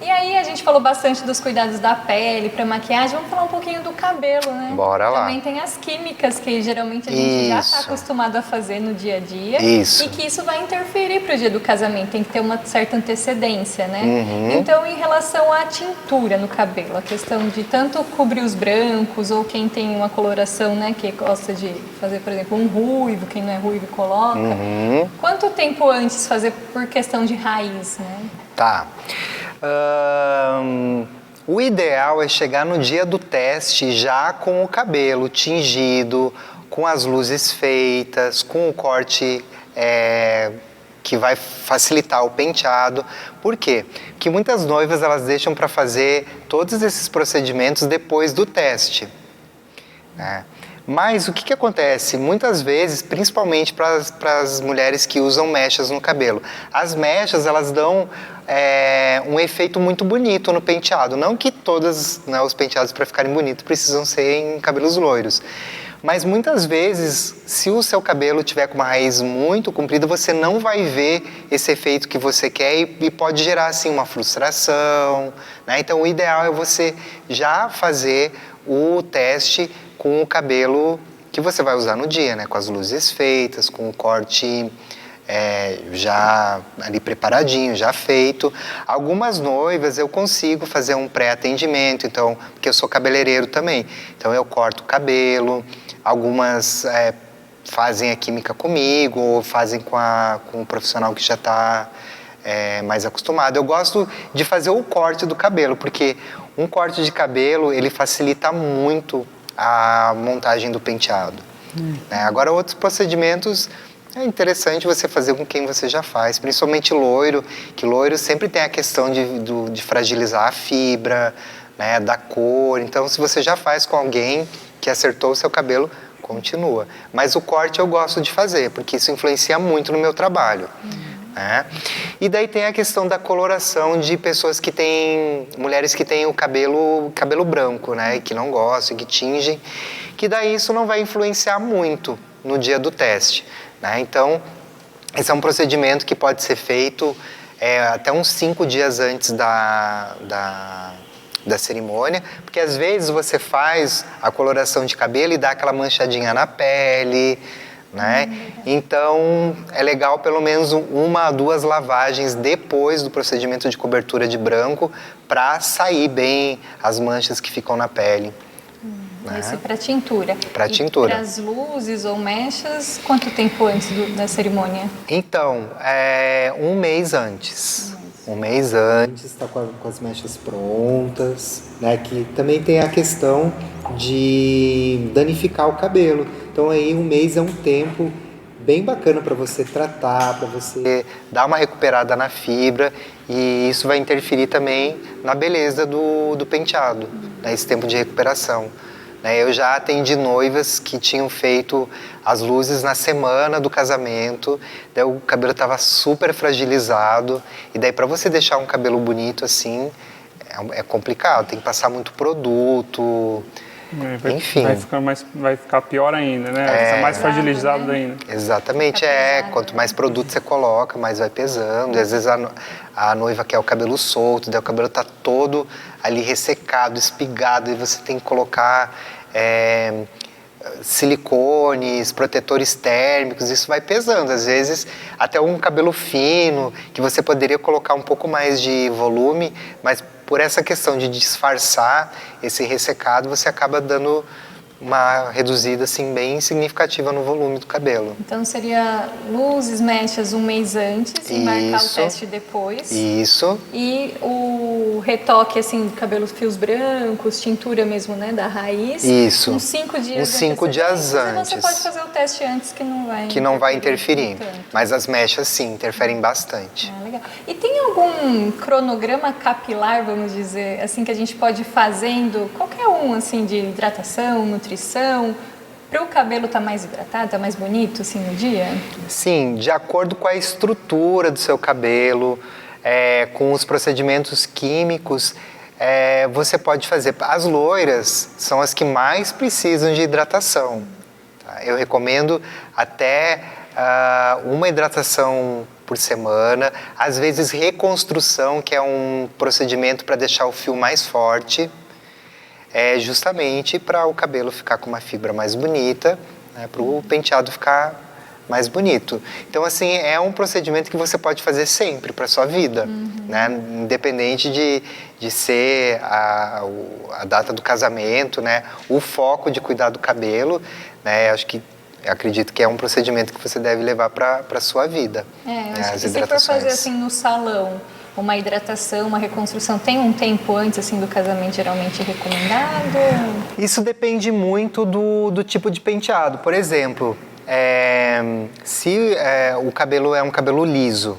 E aí a gente falou bastante dos cuidados da pele, para maquiagem, vamos falar um pouquinho do cabelo, né? Bora lá. Também tem as químicas que geralmente a gente já está Isso. acostumado a fazer no dia a dia. Isso. E que isso vai interferir para o dia do casamento, tem que ter uma certa antecedência, né? Uhum. Então, em relação à tintura no cabelo, a questão de tanto cobrir os brancos ou quem tem uma coloração, né, que gosta de fazer, por exemplo, um ruivo, quem não é ruivo coloca. Uhum. Quanto tempo antes fazer por questão de raiz, né? Tá. O ideal é chegar no dia do teste já com o cabelo tingido, com as luzes feitas, com o corte que vai facilitar o penteado. Por quê? Porque muitas noivas elas deixam para fazer todos esses procedimentos depois do teste, né? Mas o que acontece? Muitas vezes, principalmente para as mulheres que usam mechas no cabelo, as mechas elas dão um efeito muito bonito no penteado. Não que todos, né, os penteados para ficarem bonitos precisam ser em cabelos loiros. Mas muitas vezes, se o seu cabelo tiver com uma raiz muito comprida, você não vai ver esse efeito que você quer e pode gerar assim uma frustração, né? Então o ideal é você já fazer o teste com o cabelo que você vai usar no dia, né? Com as luzes feitas, com o corte já ali preparadinho, já feito. Algumas noivas eu consigo fazer um pré-atendimento, então, porque eu sou cabeleireiro também, então eu corto o cabelo. Algumas fazem a química comigo ou fazem com um profissional que já está mais acostumado. Eu gosto de fazer o corte do cabelo, porque um corte de cabelo ele facilita muito a montagem do penteado. Né? Agora, outros procedimentos é interessante você fazer com quem você já faz, principalmente loiro, que loiro sempre tem a questão de fragilizar a fibra, né, da cor. Então, se você já faz com alguém que acertou o seu cabelo, continua. Mas o corte eu gosto de fazer, porque isso influencia muito no meu trabalho. Né? E daí tem a questão da coloração de pessoas que têm, mulheres que têm o cabelo branco, né, e que não gostam, que tingem, que daí isso não vai influenciar muito no dia do teste. Né? Então, esse é um procedimento que pode ser feito até uns 5 dias antes da cerimônia, porque às vezes você faz a coloração de cabelo e dá aquela manchadinha na pele, né? Então é legal pelo menos 1 a 2 lavagens depois do procedimento de cobertura de branco para sair bem as manchas que ficam na pele. Né? Esse para tintura. Para tintura. Para as luzes ou mechas, quanto tempo antes da cerimônia? Então, 1 mês antes. 1 mês antes, está com as mechas prontas, né? Que também tem a questão de danificar o cabelo. Então aí 1 mês é um tempo bem bacana para você tratar, para você dar uma recuperada na fibra, e isso vai interferir também na beleza do penteado, né? Esse tempo de recuperação. Eu já atendi noivas que tinham feito as luzes na semana do casamento, daí o cabelo estava super fragilizado, e daí para você deixar um cabelo bonito assim, é complicado, tem que passar muito produto, enfim. Vai ficar pior ainda, né? Vai ficar mais fragilizado ainda. Exatamente, quanto mais produto você coloca, mais vai pesando, e às vezes a noiva quer o cabelo solto, daí o cabelo está todo ali ressecado, espigado, e você tem que colocar silicones, protetores térmicos, isso vai pesando. Às vezes até um cabelo fino, que você poderia colocar um pouco mais de volume, mas por essa questão de disfarçar esse ressecado, você acaba dando uma reduzida assim bem significativa no volume do cabelo. Então seria luzes, mechas 1 mês antes e marcar o teste depois. Isso. E o retoque assim, cabelo, fios brancos, tintura mesmo, né, da raiz. Isso. Uns 5 dias. Uns 5 dias antes. E você pode fazer o teste antes que não vai interferir. Tanto. Mas as mechas sim interferem bastante. Legal. E tem algum cronograma capilar, vamos dizer, assim, que a gente pode ir fazendo, qualquer um, assim, de hidratação, nutrição, para o cabelo estar mais hidratado, estar mais bonito, assim, no dia? Sim, de acordo com a estrutura do seu cabelo, com os procedimentos químicos, você pode fazer. As loiras são as que mais precisam de hidratação. Tá? Eu recomendo até uma hidratação por semana, às vezes reconstrução, que é um procedimento para deixar o fio mais forte, justamente para o cabelo ficar com uma fibra mais bonita, né, para o penteado ficar mais bonito. Então, assim, é um procedimento que você pode fazer sempre para sua vida, né, independente de ser a data do casamento, né, o foco de cuidar do cabelo, né, eu acredito que é um procedimento que você deve levar para a sua vida. Acho que se for fazer assim no salão, uma hidratação, uma reconstrução, tem um tempo antes assim do casamento geralmente recomendado? Isso depende muito do tipo de penteado. Por exemplo, se o cabelo é um cabelo liso,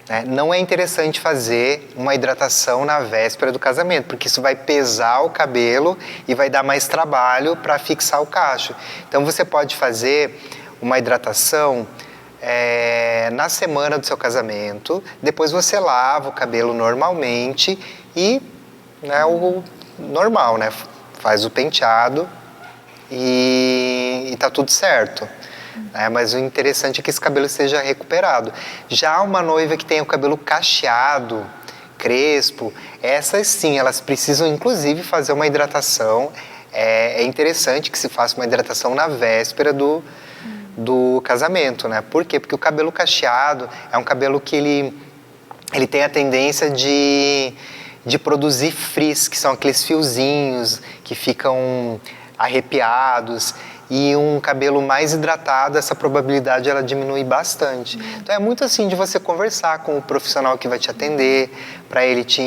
né, não é interessante fazer uma hidratação na véspera do casamento, porque isso vai pesar o cabelo e vai dar mais trabalho para fixar o cacho. Então você pode fazer uma hidratação na semana do seu casamento, depois você lava o cabelo normalmente e, né, o normal, né, faz o penteado e tá tudo certo. Mas o interessante é que esse cabelo esteja recuperado. Já uma noiva que tem o cabelo cacheado, crespo, essas sim, elas precisam inclusive fazer uma hidratação. É interessante que se faça uma hidratação na véspera do casamento, né? Por quê? Porque o cabelo cacheado é um cabelo que ele tem a tendência de produzir frizz, que são aqueles fiozinhos que ficam arrepiados. E um cabelo mais hidratado, essa probabilidade ela diminui bastante. Então é muito assim de você conversar com o profissional que vai te atender, para ele te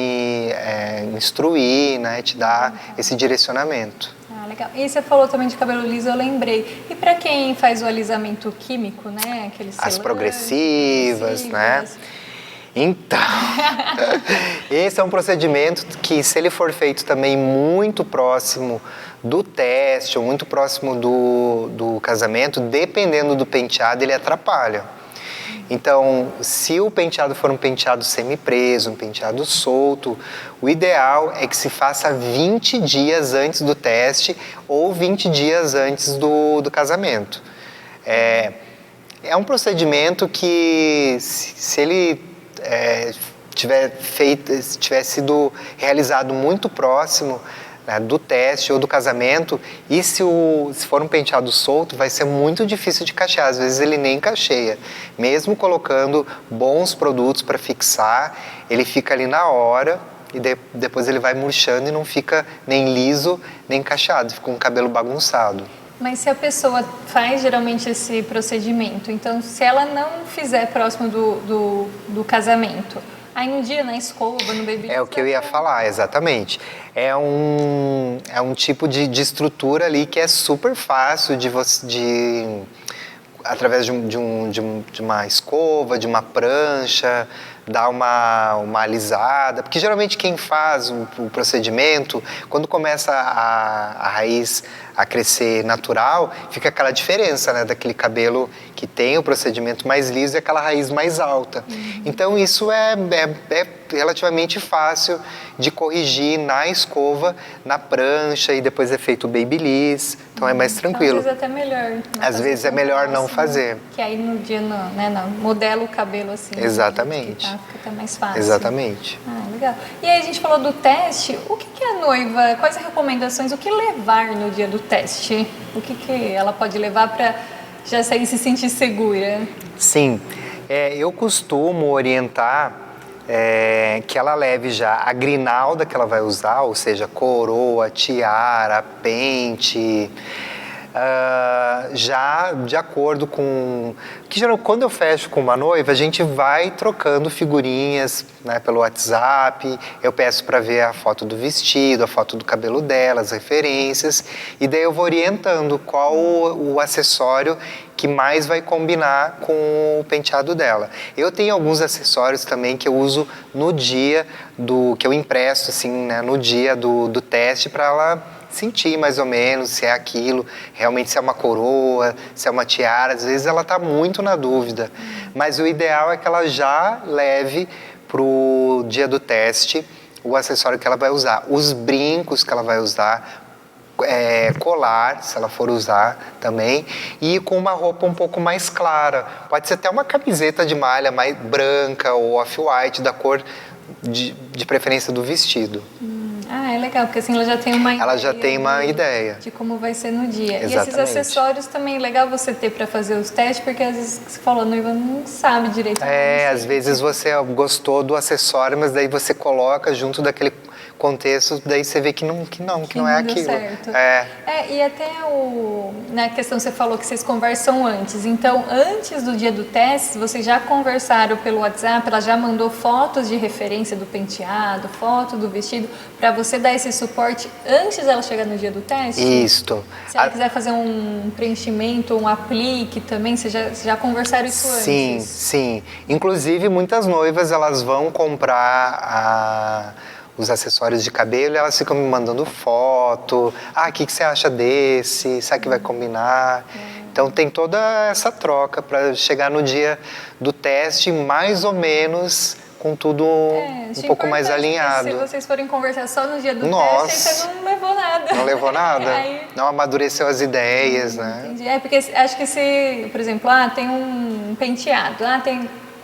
instruir, né, te dar esse direcionamento. Legal. E você falou também de cabelo liso, eu lembrei. E para quem faz o alisamento químico, né, aqueles as progressivas, né? Então, esse é um procedimento que, se ele for feito também muito próximo do teste ou muito próximo do casamento, dependendo do penteado, ele atrapalha. Então, se o penteado for um penteado semi-preso, um penteado solto, o ideal é que se faça 20 dias antes do teste ou 20 dias antes do casamento. É um procedimento que, se ele tiver sido realizado muito próximo, né, do teste ou do casamento, e se for um penteado solto, vai ser muito difícil de cachear. Às vezes ele nem cacheia. Mesmo colocando bons produtos para fixar, ele fica ali na hora e depois ele vai murchando e não fica nem liso nem cacheado, fica um cabelo bagunçado. Mas se a pessoa faz geralmente esse procedimento, então se ela não fizer próximo do casamento, aí no dia, na escova, no baby... É o que eu ia falar, exatamente. É um tipo de estrutura ali que é super fácil através de uma escova, de uma prancha, dar uma alisada. Porque geralmente quem faz o procedimento, quando começa a raiz a crescer natural, fica aquela diferença, né, daquele cabelo que tem o procedimento mais liso e aquela raiz mais alta. Então isso é relativamente fácil de corrigir na escova, na prancha, e depois é feito o babyliss, então é mais tranquilo. Às vezes é até melhor. Às vezes é melhor não fazer. Que aí no dia não modela o cabelo assim. Exatamente. Fica até mais fácil. Exatamente. Legal. E aí a gente falou do teste, o que a noiva, quais as recomendações, o que levar no dia do teste? O que ela pode levar para já sair e se sentir segura? Sim, eu costumo orientar que ela leve já a grinalda que ela vai usar, ou seja, coroa, tiara, pente, já de acordo com... Que geralmente, quando eu fecho com uma noiva, a gente vai trocando figurinhas, né, pelo WhatsApp. Eu peço para ver a foto do vestido, a foto do cabelo dela, as referências, e daí eu vou orientando qual o acessório que mais vai combinar com o penteado dela. Eu tenho alguns acessórios também que eu uso no dia que eu empresto, assim, né, no dia do teste, para ela sentir mais ou menos se é aquilo, realmente se é uma coroa, se é uma tiara. Às vezes ela está muito na dúvida, mas o ideal é que ela já leve para o dia do teste o acessório que ela vai usar, os brincos que ela vai usar, colar, se ela for usar também, e com uma roupa um pouco mais clara. Pode ser até uma camiseta de malha mais branca ou off-white, da cor de preferência do vestido. É legal, porque assim ela já tem uma Ela já tem uma ideia de como vai ser no dia. Exatamente. E esses acessórios também é legal você ter para fazer os testes, porque às vezes você falou, a noiva não sabe direito. às vezes você gostou do acessório, mas daí você coloca junto daquele contexto, daí você vê que não é deu aquilo. Certo. E até na questão você falou que vocês conversam antes. Então, antes do dia do teste, vocês já conversaram pelo WhatsApp, ela já mandou fotos de referência do penteado, foto do vestido, para você dar esse suporte antes dela chegar no dia do teste? Isto. Se ela quiser fazer um preenchimento, um aplique também, vocês já conversaram isso antes? Sim. Inclusive, muitas noivas, elas vão comprar os acessórios de cabelo e elas ficam me mandando foto. O que você acha desse? Será que vai combinar? Então tem toda essa troca para chegar no dia do teste mais ou menos com tudo um pouco mais alinhado. Se vocês forem conversar só no dia do Nossa, teste, aí você não levou nada. Não levou nada? Aí, não amadureceu as ideias, né? Entendi. Porque acho que se, por exemplo, tem um penteado,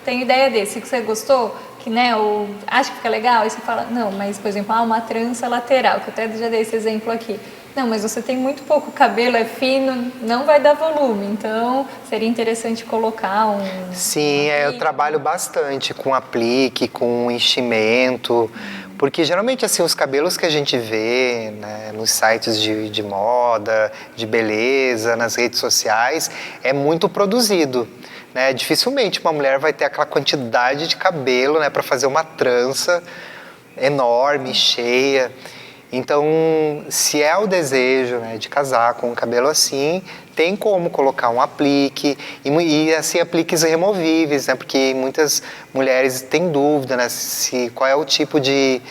tem ideia desse que você gostou, que, né, ou acha que fica legal, aí você fala, não, mas, por exemplo, uma trança lateral, que eu até já dei esse exemplo aqui. Não, mas você tem muito pouco cabelo, é fino, não vai dar volume, então seria interessante colocar Sim, eu trabalho bastante com aplique, com enchimento, porque geralmente assim, os cabelos que a gente vê, né, nos sites de moda, de beleza, nas redes sociais, é muito produzido. Né? Dificilmente uma mulher vai ter aquela quantidade de cabelo, né, para fazer uma trança enorme, cheia. Então, se é o desejo, né, de casar com um cabelo assim, tem como colocar um aplique e assim, apliques removíveis, né, porque muitas mulheres têm dúvida, né, qual é o tipo de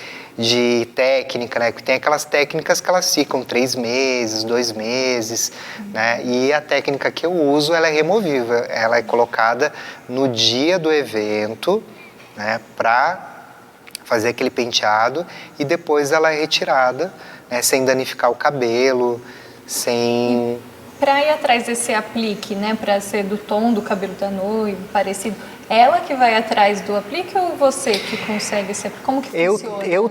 técnica, né? Tem aquelas técnicas que elas ficam 3 meses, 2 meses, né? E a técnica que eu uso, ela é removível, ela é colocada no dia do evento, né? Para fazer aquele penteado e depois ela é retirada, né? Sem danificar o cabelo, sem... Para ir atrás desse aplique, né? Para ser do tom do cabelo da noiva, parecido... Ela que vai atrás do aplique ou você que consegue ser? Como que funciona? Eu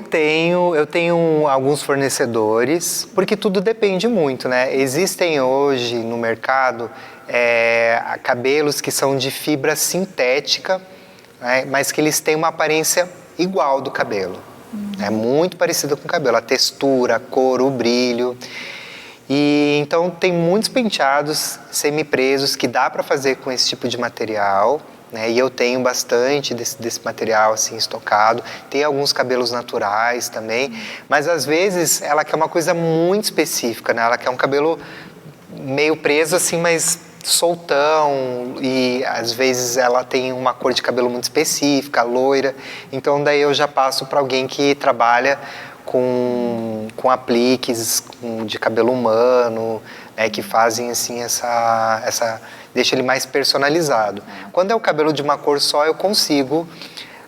tenho alguns fornecedores, porque tudo depende muito, né? Existem hoje no mercado cabelos que são de fibra sintética, né? Mas que eles têm uma aparência igual do cabelo. É muito parecido com o cabelo, a textura, a cor, o brilho. E então tem muitos penteados semi-presos que dá para fazer com esse tipo de material. Né? E eu tenho bastante desse material assim estocado. Tem alguns cabelos naturais também, mas às vezes ela quer uma coisa muito específica, né? Ela quer um cabelo meio preso assim, mas soltão, e às vezes ela tem uma cor de cabelo muito específica, loira. Então daí eu já passo para alguém que trabalha com apliques de cabelo humano, né, que fazem assim deixa ele mais personalizado. Quando é o cabelo de uma cor só, eu consigo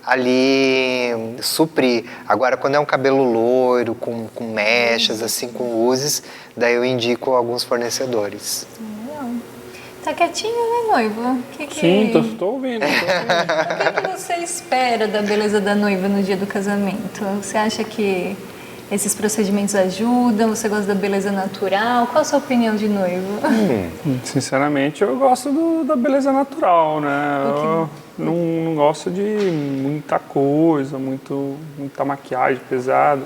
ali suprir. Agora, quando é um cabelo loiro, com mechas, assim, com luzes, daí eu indico alguns fornecedores. Tá quietinho, né, noiva? Sim, estou ouvindo. O que você espera da beleza da noiva no dia do casamento? Você acha que esses procedimentos ajudam? Você gosta da beleza natural? Qual a sua opinião de noivo? Sinceramente, eu gosto da beleza natural, né? Eu não gosto de muita coisa, muita maquiagem pesada.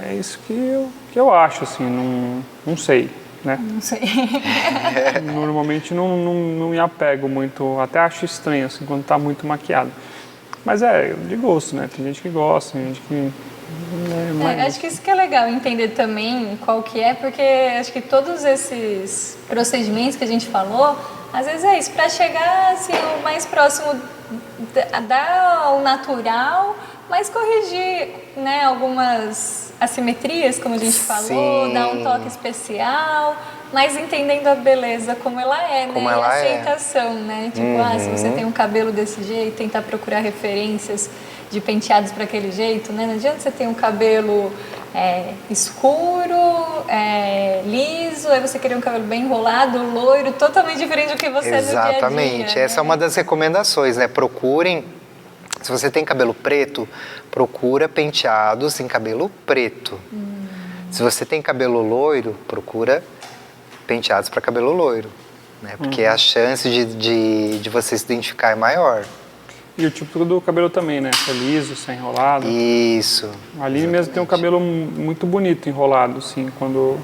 É isso que eu acho, assim, não sei. Né? Não sei. Normalmente não me apego muito, até acho estranho assim, quando está muito maquiado. Mas é de gosto, né? Tem gente que gosta, tem gente que... acho que isso que é legal entender também qual que é, porque acho que todos esses procedimentos que a gente falou, às vezes é isso, para chegar assim, o mais próximo ao natural, mas corrigir, né, algumas assimetrias, como a gente falou, Sim. dar um toque especial, mas entendendo a beleza como ela é, né? Como ela e a aceitação, né? Tipo, se você tem um cabelo desse jeito, tentar procurar referências de penteados para aquele jeito, né? Não adianta você ter um cabelo escuro, liso, aí você queria um cabelo bem enrolado, loiro, totalmente diferente do que você é no dia a dia. Exatamente. Essa é uma das recomendações, né? Procurem, se você tem cabelo preto, procura penteados em cabelo preto. Se você tem cabelo loiro, procura penteados para cabelo loiro, né? Porque a chance de você se identificar é maior. E o tipo do cabelo também, né? Se é liso, se é enrolado. Isso. A Aline mesmo tem um cabelo muito bonito enrolado, assim, quando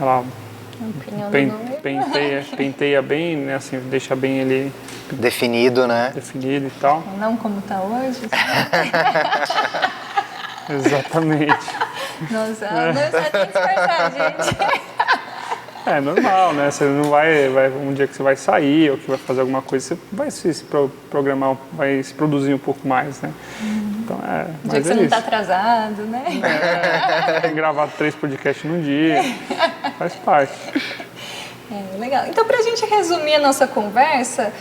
ela penteia bem, né? Assim, deixa bem ele Definido, né? definido e tal. Não como tá hoje. Exatamente. Nossa, não está tem que disfarçar, gente. É normal, né? Você não vai um dia que você vai sair ou que vai fazer alguma coisa, você vai se programar, vai se produzir um pouco mais, né? Então Um dia que você não está atrasado, né? Gravar 3 podcasts num dia, faz parte. Legal. Então, para a gente resumir a nossa conversa,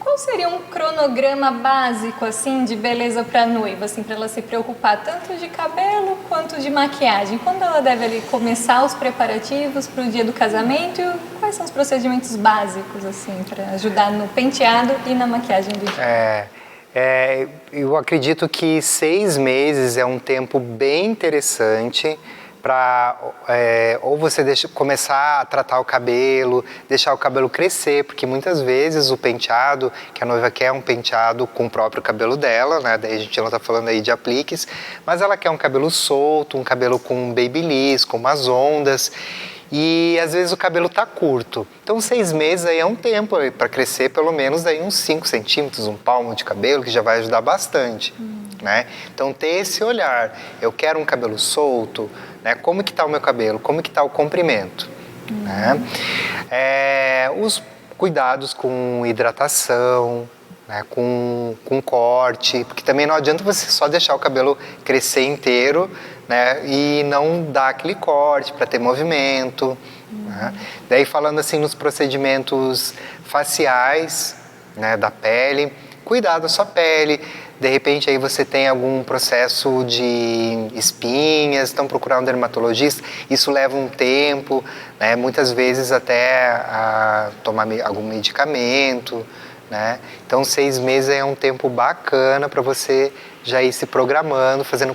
qual seria um cronograma básico, assim, de beleza para a noiva, assim, para ela se preocupar tanto de cabelo quanto de maquiagem? Quando ela deve ali começar os preparativos para o dia do casamento e quais são os procedimentos básicos, assim, para ajudar no penteado e na maquiagem do dia? Eu acredito que 6 meses é um tempo bem interessante para ou você começar a tratar o cabelo, deixar o cabelo crescer, porque muitas vezes o penteado que a noiva quer é um penteado com o próprio cabelo dela, né? Daí a gente não está falando aí de apliques, mas ela quer um cabelo solto, um cabelo com babyliss, com umas ondas. E às vezes o cabelo tá curto. Então 6 meses aí é um tempo para crescer pelo menos daí uns 5 centímetros, um palmo de cabelo, que já vai ajudar bastante. Né? Então ter esse olhar, eu quero um cabelo solto, né? Como que tá o meu cabelo, como que tá o comprimento. Né? Os cuidados com hidratação, né? com corte, porque também não adianta você só deixar o cabelo crescer inteiro, né? E não dar aquele corte para ter movimento. Né? Daí falando assim nos procedimentos faciais, né? Da pele, cuidar da sua pele. De repente aí você tem algum processo de espinhas, então procurar um dermatologista, isso leva um tempo, né? Muitas vezes até a tomar algum medicamento, né? Então 6 meses é um tempo bacana para você já ir se programando, fazendo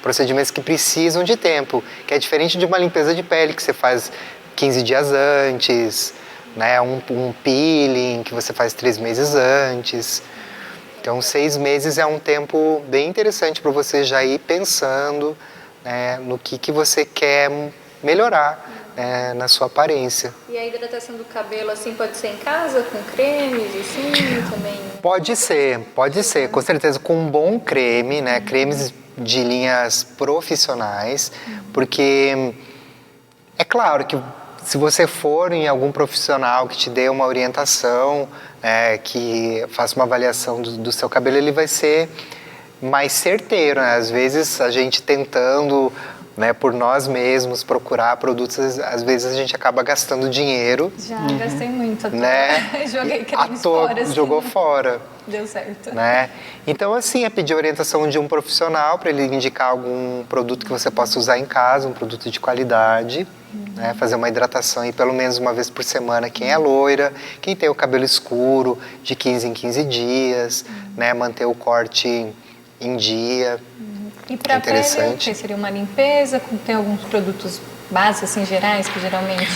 procedimentos que precisam de tempo, que é diferente de uma limpeza de pele que você faz 15 dias antes, né? Um peeling que você faz 3 meses antes. Então 6 meses é um tempo bem interessante para você já ir pensando, né, no que você quer melhorar, né, na sua aparência. E a hidratação do cabelo, assim, pode ser em casa, com cremes, assim, também? Pode ser, com certeza, com um bom creme, né, cremes de linhas profissionais, porque é claro que se você for em algum profissional que te dê uma orientação, que faça uma avaliação do seu cabelo, ele vai ser mais certeiro, né? Às vezes a gente tentando, né, por nós mesmos procurar produtos, às vezes a gente acaba gastando dinheiro. Já gastei muito, né? Joguei cremes fora. Assim. Jogou fora. Deu certo. Né? Então, assim, é pedir orientação de um profissional para ele indicar algum produto que você possa usar em casa, um produto de qualidade, né? Fazer uma hidratação aí pelo menos uma vez por semana, quem é loira, quem tem o cabelo escuro, de 15 em 15 dias, né? Manter o corte em dia. E para a pele, que seria uma limpeza, tem alguns produtos básicos, assim, gerais, que geralmente...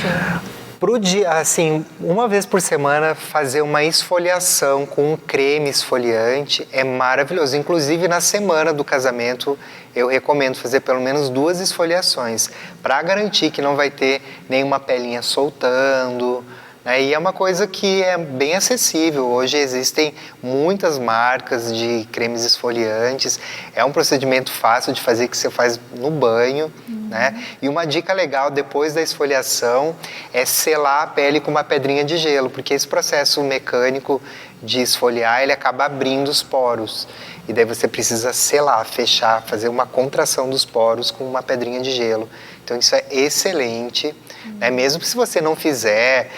Pro dia, assim, uma vez por semana fazer uma esfoliação com um creme esfoliante é maravilhoso. Inclusive na semana do casamento eu recomendo fazer pelo menos 2 esfoliações para garantir que não vai ter nenhuma pelinha soltando. Né? E é uma coisa que é bem acessível. Hoje existem muitas marcas de cremes esfoliantes. É um procedimento fácil de fazer que você faz no banho. Né? E uma dica legal depois da esfoliação é selar a pele com uma pedrinha de gelo, porque esse processo mecânico de esfoliar, ele acaba abrindo os poros. E daí você precisa selar, fechar, fazer uma contração dos poros com uma pedrinha de gelo. Então isso é excelente, né? Mesmo se você não fizer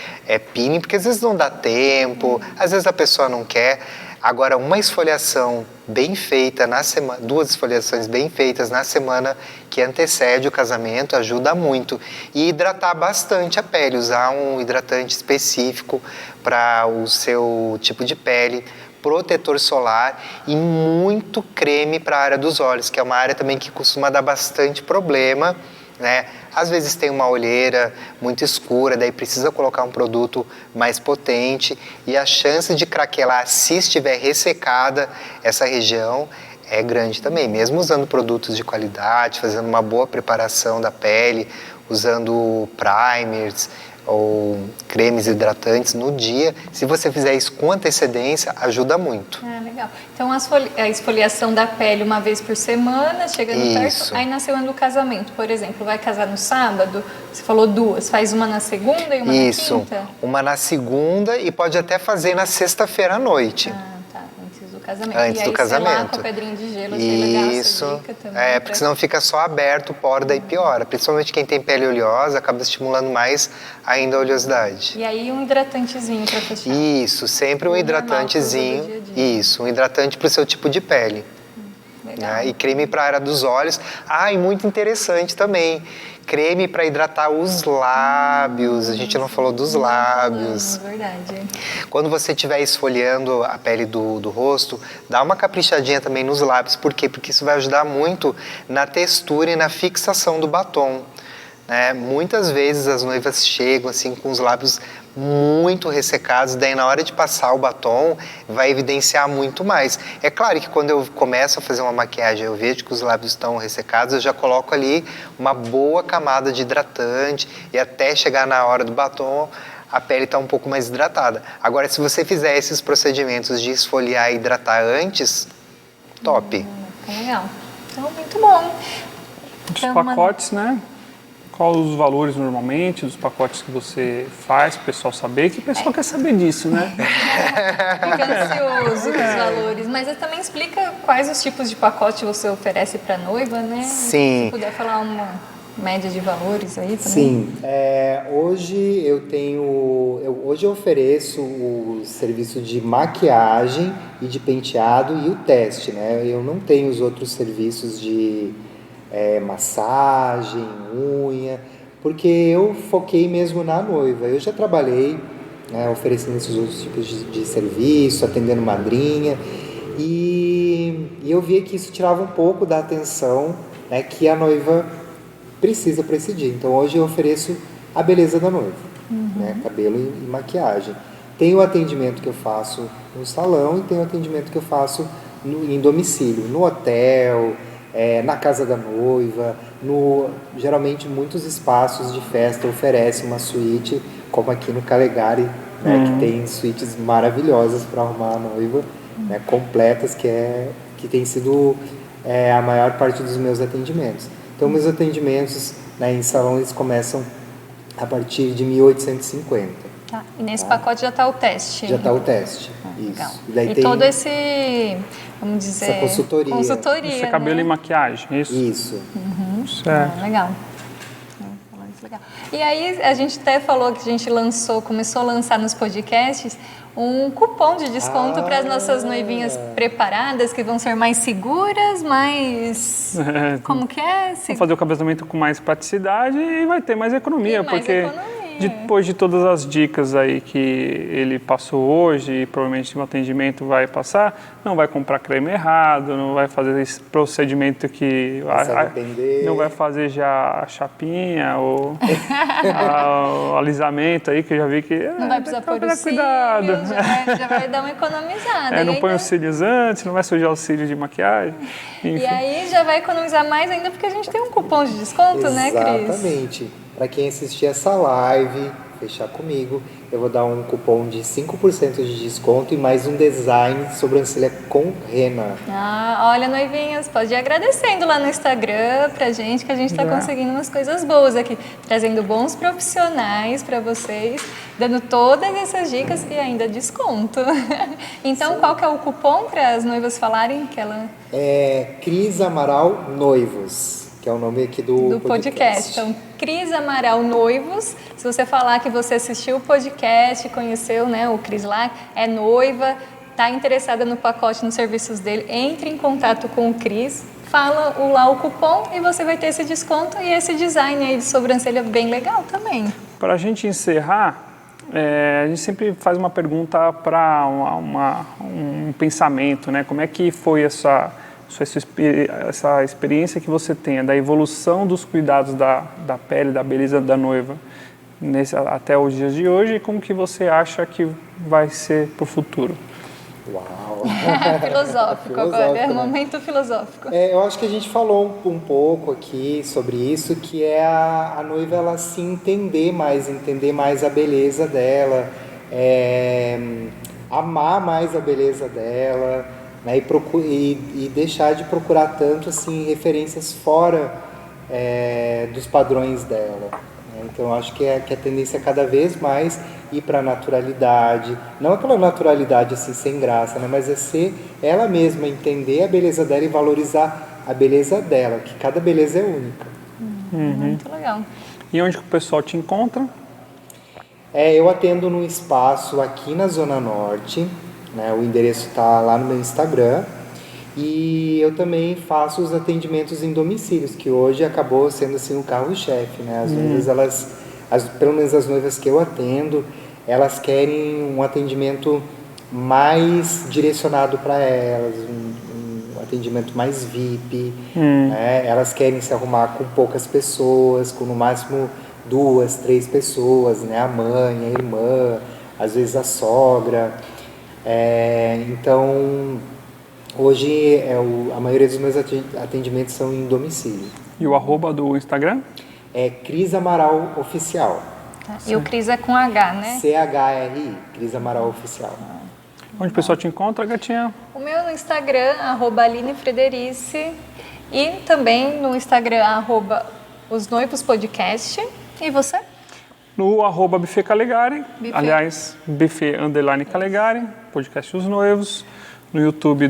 peeling, porque às vezes não dá tempo, às vezes a pessoa não quer. Agora, uma esfoliação bem feita na semana, 2 esfoliações bem feitas na semana que antecede o casamento ajuda muito. E hidratar bastante a pele, usar um hidratante específico para o seu tipo de pele, protetor solar e muito creme para a área dos olhos, que é uma área também que costuma dar bastante problema, né? Às vezes tem uma olheira muito escura, daí precisa colocar um produto mais potente e a chance de craquelar, se estiver ressecada essa região, é grande também. Mesmo usando produtos de qualidade, fazendo uma boa preparação da pele, usando primers ou cremes hidratantes no dia, se você fizer isso com antecedência, ajuda muito. Ah, legal. Então a esfoliação da pele uma vez por semana, chegando perto, aí na semana do casamento, por exemplo, vai casar no sábado, você falou 2, faz uma na segunda e uma na quinta? Uma na segunda e pode até fazer na sexta-feira à noite. Antes do casamento. Antes do casamento. Selar com a pedrinha de gelo, achei legal essa dica também. Porque senão fica só aberto o poro, daí piora. Principalmente quem tem pele oleosa, acaba estimulando mais ainda a oleosidade. E aí um hidratantezinho para fechar. Isso, sempre um hidratantezinho. Dia a dia. Isso, um hidratante para o seu tipo de pele. Né? E creme para a área dos olhos. E muito interessante também, creme para hidratar os lábios. A gente não falou dos lábios. Verdade. Quando você estiver esfoliando a pele do rosto, dá uma caprichadinha também nos lábios. Por quê? Porque isso vai ajudar muito na textura e na fixação do batom. Né? Muitas vezes as noivas chegam assim com os lábios muito ressecados, daí na hora de passar o batom vai evidenciar muito mais. É claro que quando eu começo a fazer uma maquiagem, eu vejo que os lábios estão ressecados, eu já coloco ali uma boa camada de hidratante e até chegar na hora do batom a pele está um pouco mais hidratada. Agora, se você fizer esses procedimentos de esfoliar e hidratar antes, top. Legal. Então, muito bom. Os pacotes, né? Quais os valores normalmente dos pacotes que você faz para o pessoal saber? Que o pessoal quer saber disso, né? Fica ansioso com os valores. Mas você também explica quais os tipos de pacote você oferece para a noiva, né? Sim. Se puder falar uma média de valores aí também. Sim. Hoje eu ofereço o serviço de maquiagem e de penteado e o teste, né? Eu não tenho os outros serviços de massagem, unha, porque eu foquei mesmo na noiva. Eu já trabalhei, né, oferecendo esses outros tipos de serviço, atendendo madrinha, e eu via que isso tirava um pouco da atenção, né, que a noiva precisa para esse dia. Então hoje eu ofereço a beleza da noiva, né, cabelo e maquiagem. Tem o atendimento que eu faço no salão e tem o atendimento que eu faço em domicílio, no hotel, na casa da noiva, geralmente muitos espaços de festa oferecem uma suíte, como aqui no Calegari, né, que tem suítes maravilhosas para arrumar a noiva, né, completas, que tem sido a maior parte dos meus atendimentos. Então, meus atendimentos, né, em salão eles começam a partir de 1.850. Tá. E nesse pacote já está o teste? Já está o teste, isso. Legal. E daí e tem todo esse, vamos dizer... essa consultoria. Isso é cabelo e maquiagem, é isso? Isso. Certo. Legal. Legal. E aí a gente até falou que a gente começou a lançar nos podcasts um cupom de desconto para as nossas noivinhas preparadas, que vão ser mais seguras, mais... Como que é? Vamos fazer o casamento com mais praticidade e vai ter mais economia, mais porque economia. depois de todas as dicas aí que ele passou hoje e provavelmente no atendimento vai passar, não vai comprar creme errado, não vai fazer esse procedimento que não vai fazer já a chapinha ou o alisamento aí, que eu já vi que não vai precisar pôr o cuidado. Já vai dar uma economizada. Não põe os cílios antes, não vai sujar os cílios de maquiagem. Enfim. E aí já vai economizar mais ainda porque a gente tem um cupom de desconto, né, Cris? Exatamente. Para quem assistir essa live, fechar comigo, eu vou dar um cupom de 5% de desconto e mais um design de sobrancelha com rena. Olha, noivinhas, pode ir agradecendo lá no Instagram pra gente, que a gente tá conseguindo umas coisas boas aqui, trazendo bons profissionais para vocês, dando todas essas dicas e ainda desconto. Então, qual que é o cupom para as noivas falarem que ela... Cris Amaral Noivos, que é o nome aqui do podcast. Então, Cris Amaral Noivos. Se você falar que você assistiu o podcast, conheceu, né, o Cris lá, é noiva, está interessada no pacote, nos serviços dele, entre em contato com o Cris, fala lá o cupom e você vai ter esse desconto e esse design aí de sobrancelha bem legal também. Para a gente encerrar, a gente sempre faz uma pergunta para um pensamento, né? Como é que foi essa experiência que você tem, da evolução dos cuidados da pele, da beleza da noiva até os dias de hoje, e como que você acha que vai ser para o futuro? Uau! Filosófico agora, é momento filosófico. Eu acho que a gente falou um pouco aqui sobre isso, que é a noiva ela se entender mais a beleza dela, amar mais a beleza dela, né, e deixar de procurar tanto assim referências fora dos padrões dela. Então eu acho que a tendência é cada vez mais ir para a naturalidade, não aquela naturalidade assim sem graça, né, mas é ser ela mesma, entender a beleza dela e valorizar a beleza dela, que cada beleza é única. Muito legal. E onde que o pessoal te encontra? Eu atendo num espaço aqui na Zona Norte, né, o endereço está lá no meu Instagram, e eu também faço os atendimentos em domicílios, que hoje acabou sendo assim o carro-chefe, né? As noivas, pelo menos as noivas que eu atendo, elas querem um atendimento mais direcionado para elas, um atendimento mais VIP, né? Elas querem se arrumar com poucas pessoas, com no máximo 2, 3 pessoas, né? A mãe, a irmã, às vezes a sogra. Então, hoje a maioria dos meus atendimentos são em domicílio. E o arroba do Instagram? É Cris Amaral Oficial. Tá. E o Cris é com H, né? CHRI, Cris Amaral Oficial. Onde o pessoal te encontra, gatinha? O meu no Instagram, @AlineFrederice, e também no Instagram, @OsNoivosPodcast. E você? No @Buffet Calegari, aliás, Buffet_Calegari, podcast Os Noivos, no YouTube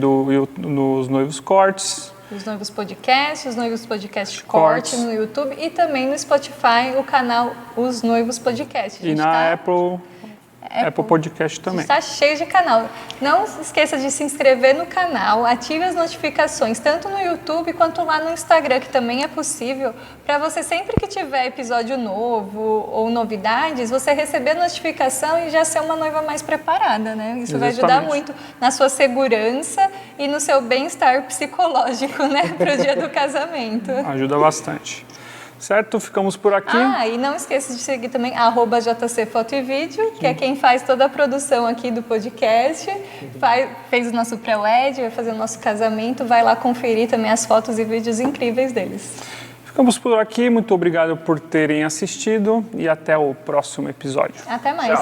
nos Noivos Cortes. Os Noivos Podcast, Os Noivos Podcast Corte no YouTube e também no Spotify, o canal Os Noivos Podcast. E na Apple Podcast também. Está cheio de canal. Não esqueça de se inscrever no canal, ative as notificações, tanto no YouTube quanto lá no Instagram, que também é possível, para você sempre que tiver episódio novo ou novidades, você receber a notificação e já ser uma noiva mais preparada, né? Isso vai ajudar muito na sua segurança e no seu bem-estar psicológico, né? Para o dia do casamento. Ajuda bastante. Certo? Ficamos por aqui. E não esqueça de seguir também @JC Foto e Vídeo, que é quem faz toda a produção aqui do podcast, fez o nosso pré-wed, vai fazer o nosso casamento, vai lá conferir também as fotos e vídeos incríveis deles. Ficamos por aqui, muito obrigado por terem assistido e até o próximo episódio. Até mais. Tchau.